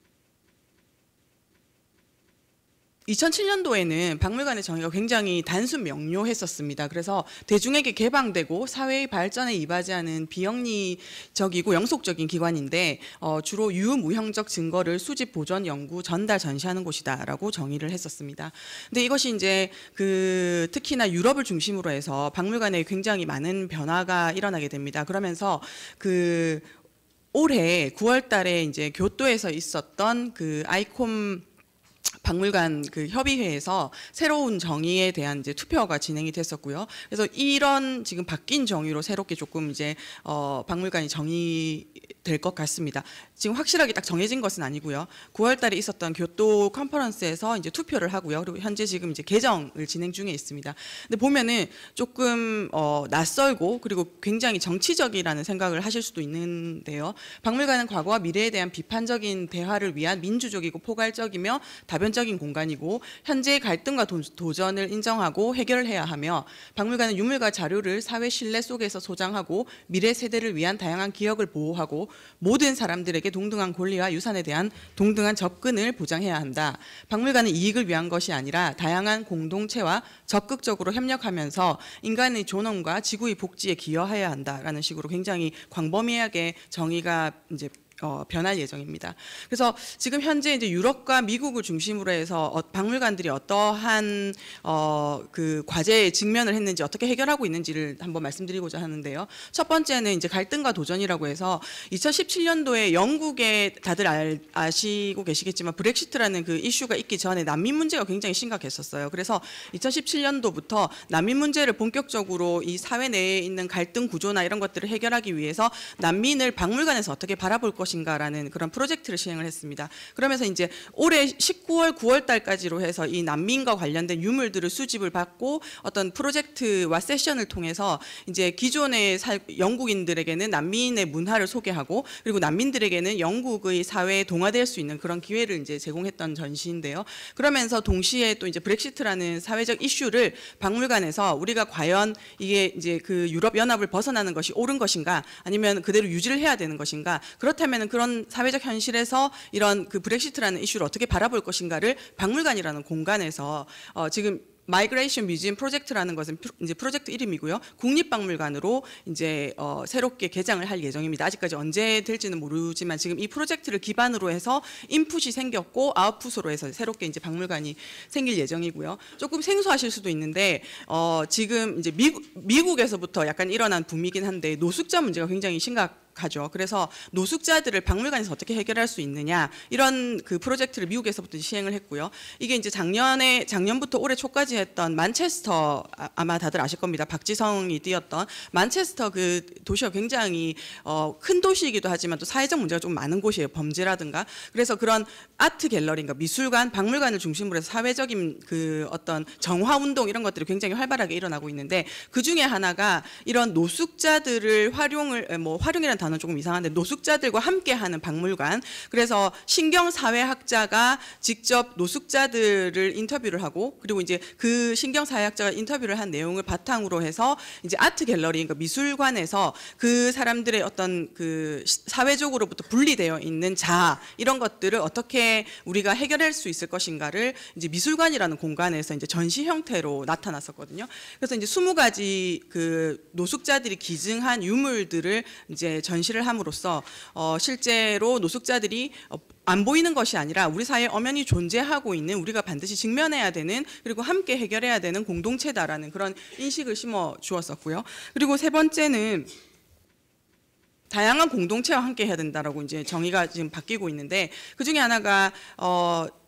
2007년도에는 박물관의 정의가 굉장히 단순 명료했었습니다. 그래서 대중에게 개방되고 사회의 발전에 이바지하는 비영리적이고 영속적인 기관인데 주로 유무형적 증거를 수집, 보존, 연구, 전달, 전시하는 곳이다라고 정의를 했었습니다. 근데 이것이 이제 특히나 유럽을 중심으로 해서 박물관에 굉장히 많은 변화가 일어나게 됩니다. 그러면서 올해 9월달에 이제 교토에서 있었던 아이콤 박물관 협의회에서 새로운 정의에 대한 이제 투표가 진행이 됐었고요. 그래서 이런 지금 바뀐 정의로 새롭게 조금 이제 박물관이 정의될 것 같습니다. 지금 확실하게 딱 정해진 것은 아니고요. 9월달에 있었던 교토 컨퍼런스에서 이제 투표를 하고요. 그리고 현재 지금 이제 개정을 진행 중에 있습니다. 근데 보면은 조금 낯설고 그리고 굉장히 정치적이라는 생각을 하실 수도 있는데요. 박물관은 과거와 미래에 대한 비판적인 대화를 위한 민주적이고 포괄적이며 다변적 사회적인 공간이고 현재의 갈등과 도전을 인정하고 해결을 해야 하며 박물관은 유물과 자료를 사회 신뢰 속에서 소장하고 미래 세대를 위한 다양한 기억을 보호하고 모든 사람들에게 동등한 권리와 유산에 대한 동등한 접근을 보장해야 한다. 박물관은 이익을 위한 것이 아니라 다양한 공동체와 적극적으로 협력하면서 인간의 존엄과 지구의 복지에 기여해야 한다라는 식으로 굉장히 광범위하게 정의가 이제 변할 예정입니다. 그래서 지금 현재 이제 유럽과 미국을 중심으로 해서 박물관들이 어떠한 그 과제에 직면을 했는지 어떻게 해결하고 있는지를 한번 말씀드리고자 하는데요. 첫 번째는 이제 갈등과 도전이라고 해서 2017년도에 영국에 다들 아시고 계시겠지만 브렉시트라는 그 이슈가 있기 전에 난민 문제가 굉장히 심각했었어요. 그래서 2017년도부터 난민 문제를 본격적으로 이 사회 내에 있는 갈등 구조나 이런 것들을 해결하기 위해서 난민을 박물관에서 어떻게 바라볼 것인가라는 그런 프로젝트를 시행을 했습니다. 그러면서 이제 올해 19월, 9월 달까지로 해서 이 난민과 관련된 유물들을 수집을 받고 어떤 프로젝트와 세션을 통해서 이제 기존의 영국인들에게는 난민의 문화를 소개하고 그리고 난민들에게는 영국의 사회에 동화될 수 있는 그런 기회를 이제 제공했던 전시인데요. 그러면서 동시에 또 이제 브렉시트라는 사회적 이슈를 박물관에서 우리가 과연 이게 이제 그 유럽 연합을 벗어나는 것이 옳은 것인가 아니면 그대로 유지를 해야 되는 것인가 그렇다면 그런 사회적 현실에서 이런 그 브렉시트라는 이슈를 어떻게 바라볼 것인가를 박물관이라는 공간에서 지금 마이그레이션 뮤지엄 프로젝트라는 것은 이제 프로젝트 이름이고요. 국립박물관으로 이제 새롭게 개장을 할 예정입니다. 아직까지 언제 될지는 모르지만 지금 이 프로젝트를 기반으로 해서 인풋이 생겼고 아웃풋으로 해서 새롭게 이제 박물관이 생길 예정이고요. 조금 생소하실 수도 있는데 지금 이제 미국에서부터 약간 일어난 붐이긴 한데 노숙자 문제가 굉장히 심각하죠. 그래서 노숙자들을 박물관에서 어떻게 해결할 수 있느냐 이런 그 프로젝트를 미국에서부터 시행을 했고요. 이게 이제 작년부터 올해 초까지 했던 만체스터 아마 다들 아실 겁니다. 박지성이 뛰었던 만체스터 그 도시가 굉장히 큰 도시이기도 하지만 또 사회적 문제가 좀 많은 곳이에요. 범죄라든가. 그래서 그런 아트 갤러리인가 미술관, 박물관을 중심으로 해서 사회적인 그 어떤 정화 운동 이런 것들이 굉장히 활발하게 일어나고 있는데 그 중에 하나가 이런 노숙자들을 활용이라는 단어는 조금 이상한데 노숙자들과 함께하는 박물관. 그래서 신경사회학자가 직접 노숙자들을 인터뷰를 하고 그리고 이제 그 신경사회학자가 인터뷰를 한 내용을 바탕으로 해서 이제 아트 갤러리, 그러니까 미술관에서 그 사람들의 어떤 그 사회적으로부터 분리되어 있는 자아 이런 것들을 어떻게 우리가 해결할 수 있을 것인가를 이제 미술관이라는 공간에서 이제 전시 형태로 나타났었거든요. 그래서 이제 20가지 그 노숙자들이 기증한 유물들을 이제 전시를 함으로써 실제로 노숙자들이 안 보이는 것이 아니라 우리 사회에 엄연히 존재하고 있는 우리가 반드시 직면해야 되는 그리고 함께 해결해야 되는 공동체다라는 그런 인식을 심어 주었었고요. 그리고 세 번째는 다양한 공동체와 함께 해야 된다라고 이제 정의가 지금 바뀌고 있는데 그 중에 하나가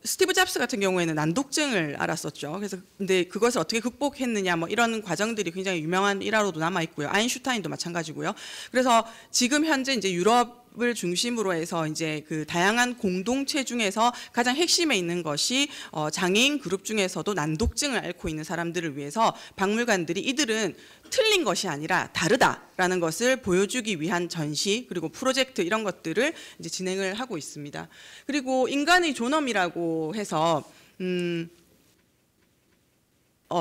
스티브 잡스 같은 경우에는 난독증을 앓았었죠. 그래서 근데 그것을 어떻게 극복했느냐 뭐 이런 과정들이 굉장히 유명한 일화로도 남아 있고요. 아인슈타인도 마찬가지고요. 그래서 지금 현재 이제 유럽을 중심으로 해서 이제 그 다양한 공동체 중에서 가장 핵심에 있는 것이 장애인 그룹 중에서도 난독증을 앓고 있는 사람들을 위해서 박물관들이 이들은 틀린 것이 아니라 다르다라는 것을 보여주기 위한 전시 그리고 프로젝트 이런 것들을 이제 진행을 하고 있습니다. 그리고 인간의 존엄이라고 해서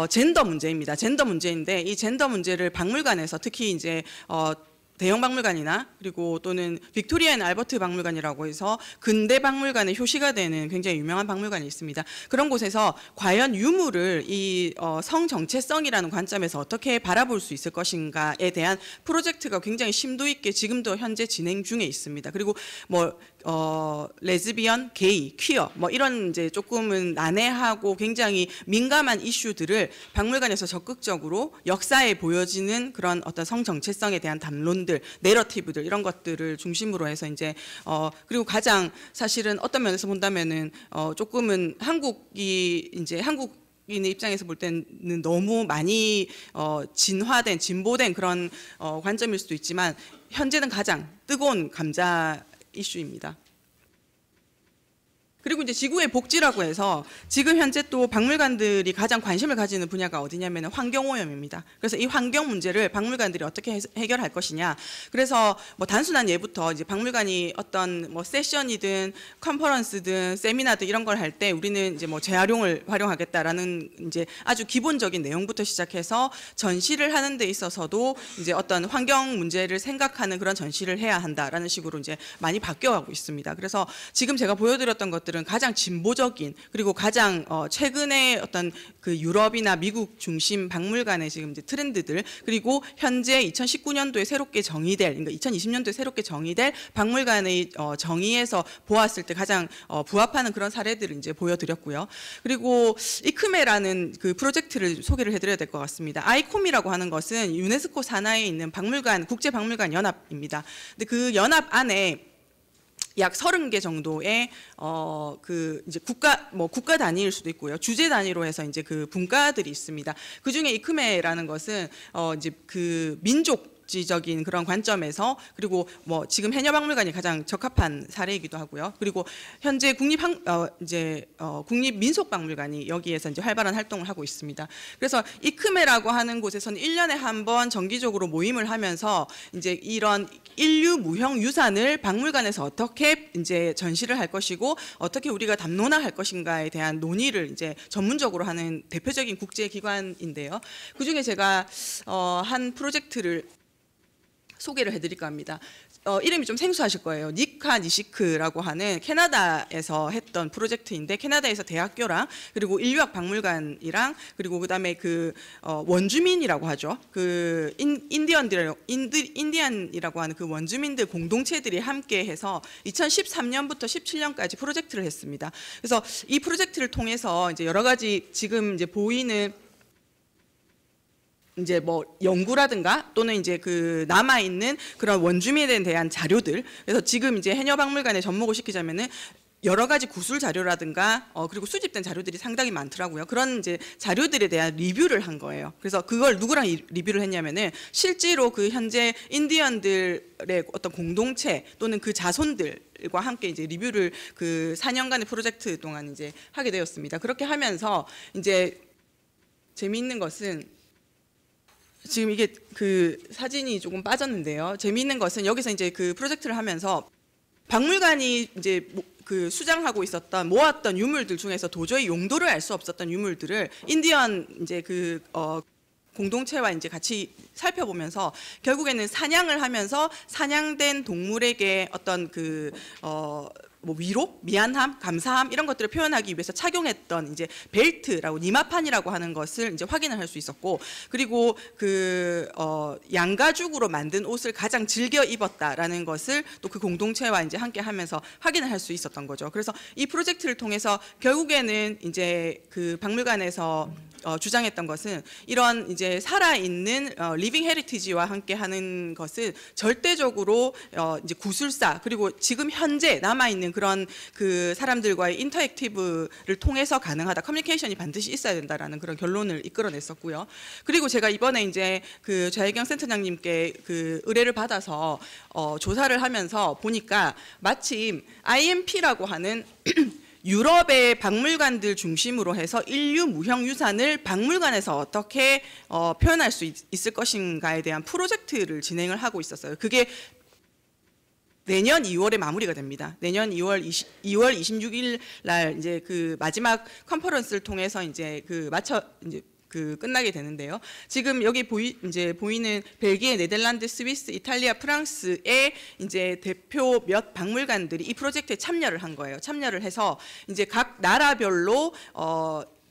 젠더 문제입니다. 젠더 문제인데 이 젠더 문제를 박물관에서 특히 이제 대형 박물관이나 그리고 또는 빅토리아 앤 알버트 박물관이라고 해서 근대 박물관의 효시가 되는 굉장히 유명한 박물관이 있습니다. 그런 곳에서 과연 유물을 이 성정체성이라는 관점에서 어떻게 바라볼 수 있을 것인가에 대한 프로젝트가 굉장히 심도 있게 지금도 현재 진행 중에 있습니다. 그리고 뭐 레즈비언, 게이, 퀴어 뭐 이런 이제 조금은 난해하고 굉장히 민감한 이슈들을 박물관에서 적극적으로 역사에 보여지는 그런 어떤 성정체성에 대한 담론들, 내러티브들 이런 것들을 중심으로 해서 이제 그리고 가장 사실은 어떤 면에서 본다면은 조금은 한국인의 입장에서 볼 때는 너무 많이 진화된, 진보된 그런 관점일 수도 있지만 현재는 가장 뜨거운 감자 이슈입니다. 그리고 이제 지구의 복지라고 해서 지금 현재 또 박물관들이 가장 관심을 가지는 분야가 어디냐면 환경오염입니다. 그래서 이 환경 문제를 박물관들이 어떻게 해결할 것이냐. 그래서 뭐 단순한 예부터 이제 박물관이 어떤 뭐 세션이든 컨퍼런스든 세미나든 이런 걸 할 때 우리는 이제 뭐 재활용을 활용하겠다라는 이제 아주 기본적인 내용부터 시작해서 전시를 하는 데 있어서도 이제 어떤 환경 문제를 생각하는 그런 전시를 해야 한다라는 식으로 이제 많이 바뀌어가고 있습니다. 그래서 지금 제가 보여드렸던 것들은 가장 진보적인 그리고 가장 최근에 어떤 그 유럽이나 미국 중심 박물관의 지금 이제 트렌드들 그리고 현재 2019년도에 새롭게 정의될 그러니까 2020년도에 새롭게 정의될 박물관의 정의에서 보았을 때 가장 부합하는 그런 사례들을 이제 보여드렸고요. 그리고 이크메라는 그 프로젝트를 소개를 해드려야 될 것 같습니다. 아이콤이라고 하는 것은 유네스코 산하에 있는 박물관 국제박물관 연합입니다. 근데 그 연합 안에 약 30개 정도의 그 이제 국가 단위일 수도 있고요. 주제 단위로 해서 이제 그 분과들이 있습니다. 그 중에 이크메라는 것은 이제 그 민족지적인 그런 관점에서 그리고 뭐 지금 해녀박물관이 가장 적합한 사례이기도 하고요. 그리고 현재 국립민속박물관이 여기에서 이제 활발한 활동을 하고 있습니다. 그래서 이크메라고 하는 곳에서는 1년에 한 번 정기적으로 모임을 하면서 이제 이런 인류 무형 유산을 박물관에서 어떻게 이제 전시를 할 것이고 어떻게 우리가 담론화할 것인가에 대한 논의를 이제 전문적으로 하는 대표적인 국제 기관인데요. 그 중에 제가 한 프로젝트를 소개를 해드릴까 합니다. 이름이 좀 생소하실 거예요. 니카 니시크라고 하는 캐나다에서 했던 프로젝트인데 캐나다에서 대학교랑 그리고 인류학 박물관이랑 그리고 그다음에 그 원주민이라고 하죠. 그 인디안이라고 하는 그 원주민들 공동체들이 함께해서 2013년부터 17년까지 프로젝트를 했습니다. 그래서 이 프로젝트를 통해서 이제 여러 가지 지금 이제 보이는 이제 뭐 연구라든가 또는 이제 그 남아 있는 그런 원주민에 대한 자료들 그래서 지금 이제 해녀박물관에 접목을 시키자면은 여러 가지 구술 자료라든가 그리고 수집된 자료들이 상당히 많더라고요. 그런 이제 자료들에 대한 리뷰를 한 거예요. 그래서 그걸 누구랑 리뷰를 했냐면은 실제로 그 현재 인디언들의 어떤 공동체 또는 그 자손들과 함께 이제 리뷰를 그 4년간의 프로젝트 동안 이제 하게 되었습니다. 그렇게 하면서 이제 재미있는 것은 지금 이게 그 사진이 조금 빠졌는데요. 재미있는 것은 여기서 이제 그 프로젝트를 하면서 박물관이 이제 그 수장하고 있었던 모았던 유물들 중에서 도저히 용도를 알 수 없었던 유물들을 인디언 이제 그 공동체와 이제 같이 살펴보면서 결국에는 사냥을 하면서 사냥된 동물에게 어떤 그 뭐 위로, 미안함, 감사함 이런 것들을 표현하기 위해서 착용했던 이제 벨트라고 니마판이라고 하는 것을 이제 확인을 할 수 있었고 그리고 그 양가죽으로 만든 옷을 가장 즐겨 입었다라는 것을 또 그 공동체와 이제 함께 하면서 확인을 할 수 있었던 거죠. 그래서 이 프로젝트를 통해서 결국에는 이제 그 박물관에서 주장했던 것은 이런 이제 살아있는 리빙 헤리티지와 함께 하는 것은 절대적으로 이제 구술사 그리고 지금 현재 남아있는 그런 그 사람들과의 인터랙티브를 통해서 가능하다. 커뮤니케이션이 반드시 있어야 된다라는 그런 결론을 이끌어냈었고요. 그리고 제가 이번에 이제 그 좌혜경 센터장님께 그 의뢰를 받아서 조사를 하면서 보니까 마침 IMP라고 하는 유럽의 박물관들 중심으로 해서 인류 무형 유산을 박물관에서 어떻게 표현할 수 있을 것인가에 대한 프로젝트를 진행을 하고 있었어요. 그게 내년 2월에 마무리가 됩니다. 내년 2월 26일 날 이제 그 마지막 컨퍼런스를 통해서 이제 그 그 끝나게 되는데요. 지금 여기 이제 보이는 벨기에, 네덜란드, 스위스, 이탈리아, 프랑스의 이제 대표 몇 박물관들이 이 프로젝트에 참여를 한 거예요. 참여를 해서 이제 각 나라별로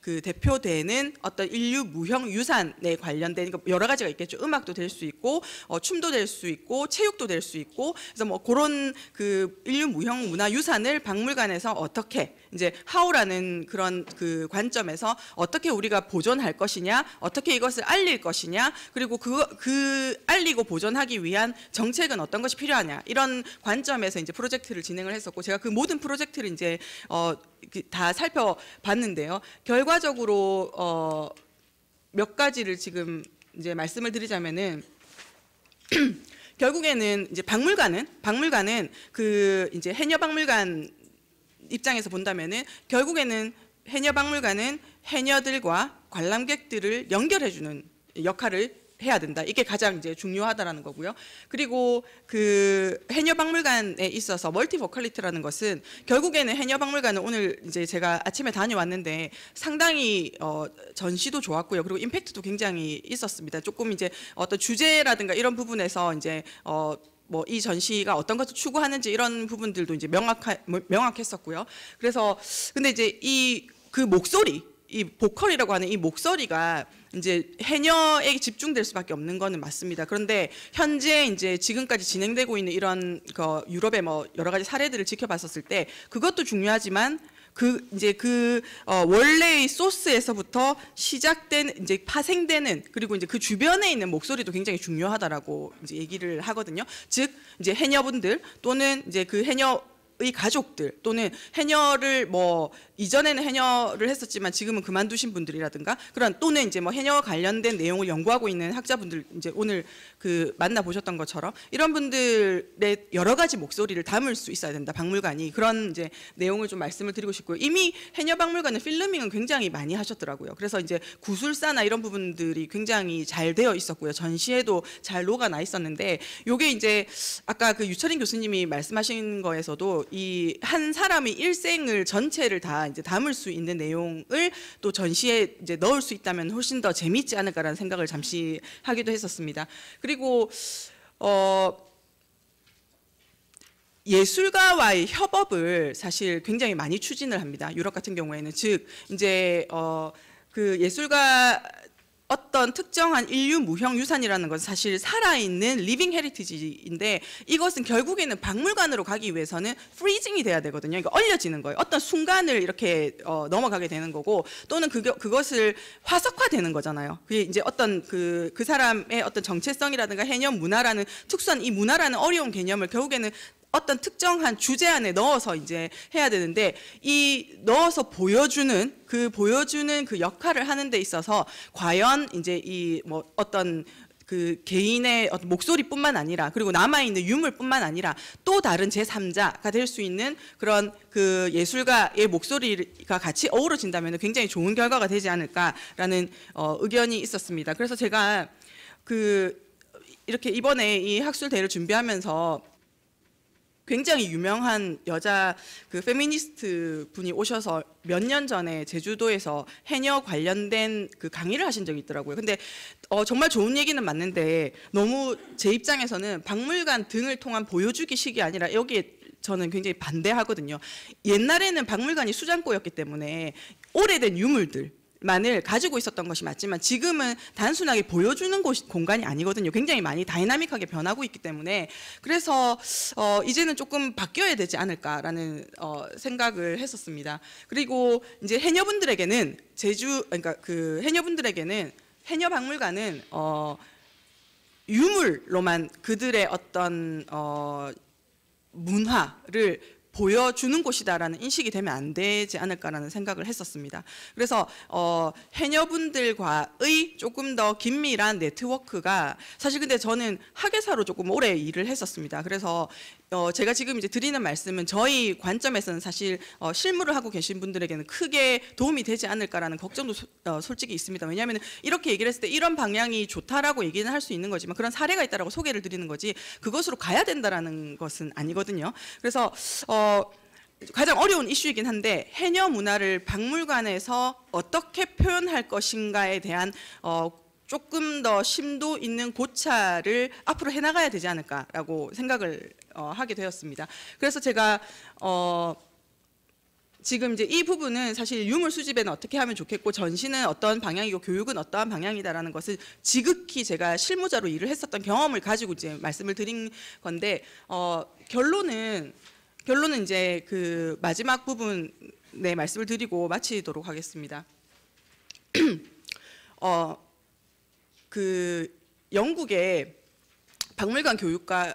그 대표되는 어떤 인류 무형 유산에 관련된 여러 가지가 있겠죠. 음악도 될 수 있고 춤도 될 수 있고 체육도 될 수 있고 그래서 뭐 그런 그 인류 무형 문화 유산을 박물관에서 어떻게 이제 how라는 그런 그 관점에서 어떻게 우리가 보존할 것이냐, 어떻게 이것을 알릴 것이냐, 그리고 그 알리고 보존하기 위한 정책은 어떤 것이 필요하냐 이런 관점에서 이제 프로젝트를 진행을 했었고 제가 그 모든 프로젝트를 이제 다 살펴봤는데요. 결과적으로 몇 가지를 지금 이제 말씀을 드리자면은 결국에는 이제 박물관은 그 이제 해녀박물관 입장에서 본다면은 결국에는 해녀박물관은 해녀들과 관람객들을 연결해주는 역할을 해야 된다. 이게 가장 이제 중요하다라는 거고요. 그리고 그 해녀박물관에 있어서 멀티보컬리티라는 것은 결국에는 해녀박물관은 오늘 이제 제가 아침에 다녀왔는데 상당히 전시도 좋았고요. 그리고 임팩트도 굉장히 있었습니다. 조금 이제 어떤 주제라든가 이런 부분에서 이제 뭐 이 전시가 어떤 것을 추구하는지 이런 부분들도 이제 명확했었고요. 그래서 근데 이제 그 목소리, 이 보컬이라고 하는 이 목소리가 이제 해녀에 집중될 수밖에 없는 거는 맞습니다. 그런데 현재 이제 지금까지 진행되고 있는 이런 유럽의 뭐 여러 가지 사례들을 지켜봤었을 때 그것도 중요하지만 원래의 소스에서부터 시작된 이제 파생되는 그리고 이제 그 주변에 있는 목소리도 굉장히 중요하다라고 이제 얘기를 하거든요. 즉 이제 해녀분들 또는 이제 그 해녀의 가족들 또는 해녀를 뭐 이전에는 해녀를 했었지만 지금은 그만두신 분들이라든가 그런 또는 이제 뭐 해녀 관련된 내용을 연구하고 있는 학자분들 이제 오늘 그 만나 보셨던 것처럼 이런 분들의 여러 가지 목소리를 담을 수 있어야 된다. 박물관이 그런 이제 내용을 좀 말씀을 드리고 싶고요. 이미 해녀 박물관은 필름밍은 굉장히 많이 하셨더라고요. 그래서 이제 구술사나 이런 부분들이 굉장히 잘 되어 있었고요. 전시에도 잘 녹아나 있었는데 요게 이제 아까 그 유철인 교수님이 말씀하신 거에서도 이 한 사람의 일생을 전체를 다 이제 담을 수 있는 내용을 또 전시에 이제 넣을 수 있다면 훨씬 더 재미있지 않을까라는 생각을 잠시 하기도 했었습니다. 그리고 예술가와의 협업을 사실 굉장히 많이 추진을 합니다. 유럽 같은 경우에는 즉 이제 그 예술가 어떤 특정한 인류 무형 유산이라는 것은 사실 살아있는 리빙 헤리티지인데 이것은 결국에는 박물관으로 가기 위해서는 프리징이 돼야 되거든요. 그러니까 얼려지는 거예요. 어떤 순간을 이렇게 넘어가게 되는 거고 또는 그것을 화석화되는 거잖아요. 그게 이제 어떤 그 사람의 어떤 정체성이라든가 해녀 문화라는 특수한 이 문화라는 어려운 개념을 결국에는 어떤 특정한 주제 안에 넣어서 이제 해야 되는데 이 넣어서 보여주는 그 역할을 하는 데 있어서 과연 이제 이 뭐 어떤 그 개인의 어떤 목소리뿐만 아니라 그리고 남아있는 유물뿐만 아니라 또 다른 제3자가 될 수 있는 그런 그 예술가의 목소리가 같이 어우러진다면 굉장히 좋은 결과가 되지 않을까라는 의견이 있었습니다. 그래서 제가 이렇게 이번에 이 학술대회를 준비하면서 굉장히 유명한 여자 그 페미니스트 분이 오셔서 몇 년 전에 제주도에서 해녀 관련된 그 강의를 하신 적이 있더라고요. 근데 정말 좋은 얘기는 맞는데 너무 제 입장에서는 박물관 등을 통한 보여주기식이 아니라 여기에 저는 굉장히 반대하거든요. 옛날에는 박물관이 수장고였기 때문에 오래된 유물들만을 가지고 있었던 것이 맞지만 지금은 단순하게 보여주는 공간이 아니거든요. 굉장히 많이 다이나믹하게 변하고 있기 때문에 그래서 이제는 조금 바뀌어야 되지 않을까라는 생각을 했었습니다. 그리고 이제 해녀분들에게는 그러니까 그 해녀분들에게는 해녀박물관은 유물로만 그들의 어떤 문화를 보여주는 곳이다라는 인식이 되면 안 되지 않을까라는 생각을 했었습니다. 그래서 해녀분들과의 조금 더 긴밀한 네트워크가 사실 근데 저는 학예사로 조금 오래 일을 했었습니다. 그래서 제가 지금 이제 드리는 말씀은 저희 관점에서는 사실 실무를 하고 계신 분들에게는 크게 도움이 되지 않을까라는 걱정도 솔직히 있습니다. 왜냐하면 이렇게 얘기를 했을 때 이런 방향이 좋다라고 얘기는 할 수 있는 거지만 그런 사례가 있다라고 소개를 드리는 거지 그것으로 가야 된다라는 것은 아니거든요. 그래서 가장 어려운 이슈이긴 한데 해녀 문화를 박물관에서 어떻게 표현할 것인가에 대한 조금 더 심도 있는 고찰을 앞으로 해나가야 되지 않을까라고 생각을 하게 되었습니다. 그래서 제가 지금 이제 이 부분은 사실 유물 수집에는 어떻게 하면 좋겠고 전시는 어떤 방향이고 교육은 어떠한 방향이다라는 것을 지극히 제가 실무자로 일을 했었던 경험을 가지고 이제 말씀을 드린 건데 결론은 이제 그 마지막 부분에 말씀을 드리고 마치도록 하겠습니다. 그 영국의 박물관 교육과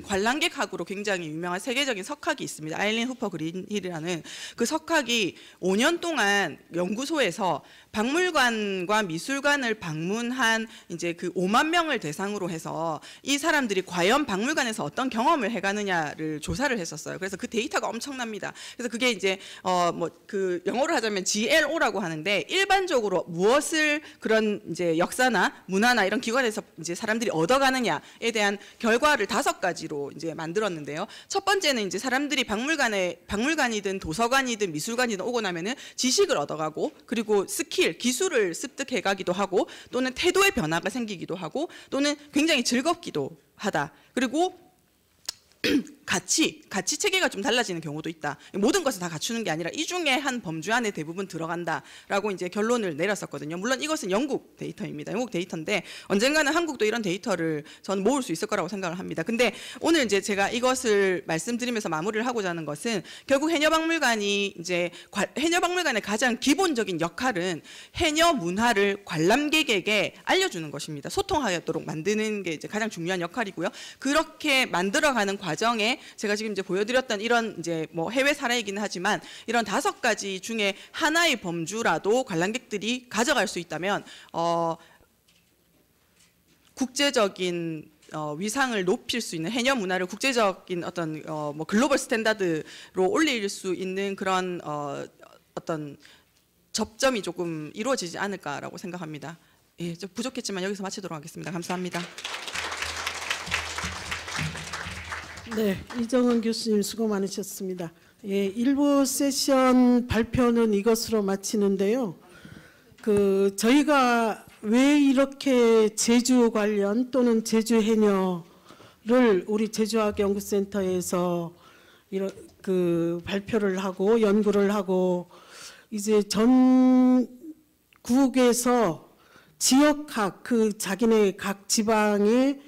관람객학으로 굉장히 유명한 세계적인 석학이 있습니다. 아일린 후퍼 그린힐이라는 그 석학이 5년 동안 연구소에서 박물관과 미술관을 방문한 이제 그 5만 명을 대상으로 해서 이 사람들이 과연 박물관에서 어떤 경험을 해가느냐를 조사를 했었어요. 그래서 그 데이터가 엄청납니다. 그래서 그게 이제 뭐 그 영어로 하자면 GLO라고 하는데, 일반적으로 무엇을 그런 이제 역사나 문화나 이런 기관에서 이제 사람들이 얻어가느냐에 대한 결과를 5가지로 이제 만들었는데요. 첫 번째는 이제 사람들이 박물관이든 도서관이든 미술관이든 오고 나면은 지식을 얻어가고, 그리고 스킬, 기술을 습득해 가기도 하고, 또는 태도의 변화가 생기기도 하고, 또는 굉장히 즐겁기도 하다. 그리고 가치 체계가 좀 달라지는 경우도 있다. 모든 것을 다 갖추는 게 아니라 이 중에 한 범주 안에 대부분 들어간다라고 이제 결론을 내렸었거든요. 물론 이것은 영국 데이터입니다. 영국 데이터인데 언젠가는 한국도 이런 데이터를 저는 모을 수 있을 거라고 생각을 합니다. 근데 오늘 이제 제가 이것을 말씀드리면서 마무리를 하고자 하는 것은, 결국 해녀박물관이 이제 해녀박물관의 가장 기본적인 역할은 해녀 문화를 관람객에게 알려주는 것입니다. 소통하도록 만드는 게 이제 가장 중요한 역할이고요. 그렇게 만들어가는 과정에 제가 지금 이제 보여드렸던 이런 이제 뭐 해외 사례이기는 하지만, 이런 5가지 중에 하나의 범주라도 관람객들이 가져갈 수 있다면 국제적인 위상을 높일 수 있는, 해녀 문화를 국제적인 어떤 뭐 글로벌 스탠다드로 올릴 수 있는 그런 어떤 접점이 조금 이루어지지 않을까라고 생각합니다. 예, 좀 부족했지만 여기서 마치도록 하겠습니다. 감사합니다. 네, 이정은 교수님 수고 많으셨습니다. 예, 1부 세션 발표는 이것으로 마치는데요. 저희가 왜 이렇게 제주 관련 또는 제주 해녀를 우리 제주학연구센터에서 발표를 하고 연구를 하고, 이제 전국에서 지역학, 자기네 각 지방의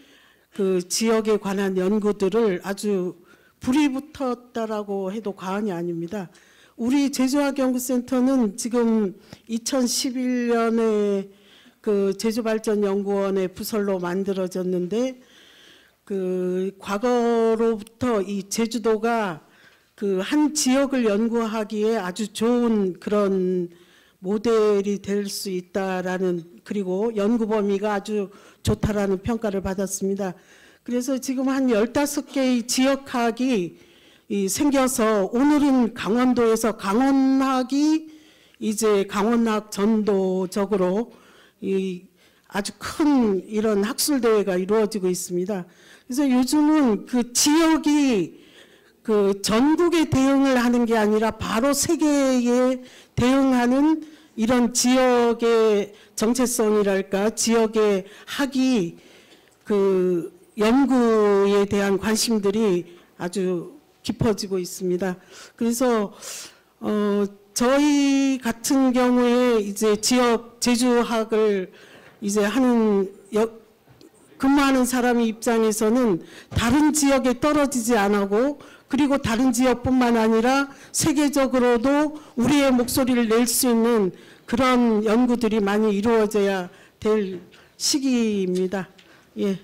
지역에 관한 연구들을 아주 불이 붙었다라고 해도 과언이 아닙니다. 우리 제주학연구센터는 지금 2011년에 제주발전연구원의 부설로 만들어졌는데, 과거로부터 이 제주도가 한 지역을 연구하기에 아주 좋은 그런 모델이 될 수 있다라는, 그리고 연구 범위가 아주 좋다라는 평가를 받았습니다. 그래서 지금 한 15개의 지역학이 생겨서, 오늘은 강원도에서 강원학이 이제 강원학 전도적으로 아주 큰 이런 학술 대회가 이루어지고 있습니다. 그래서 요즘은 지역이 전국에 대응을 하는 게 아니라 바로 세계에 대응하는 이런 지역의 정체성이랄까, 지역의 학이 연구에 대한 관심들이 아주 깊어지고 있습니다. 그래서 저희 같은 경우에 이제 지역 제주학을 이제 근무하는 사람의 입장에서는 다른 지역에 떨어지지 않고, 그리고 다른 지역뿐만 아니라 세계적으로도 우리의 목소리를 낼 수 있는 그런 연구들이 많이 이루어져야 될 시기입니다. 예.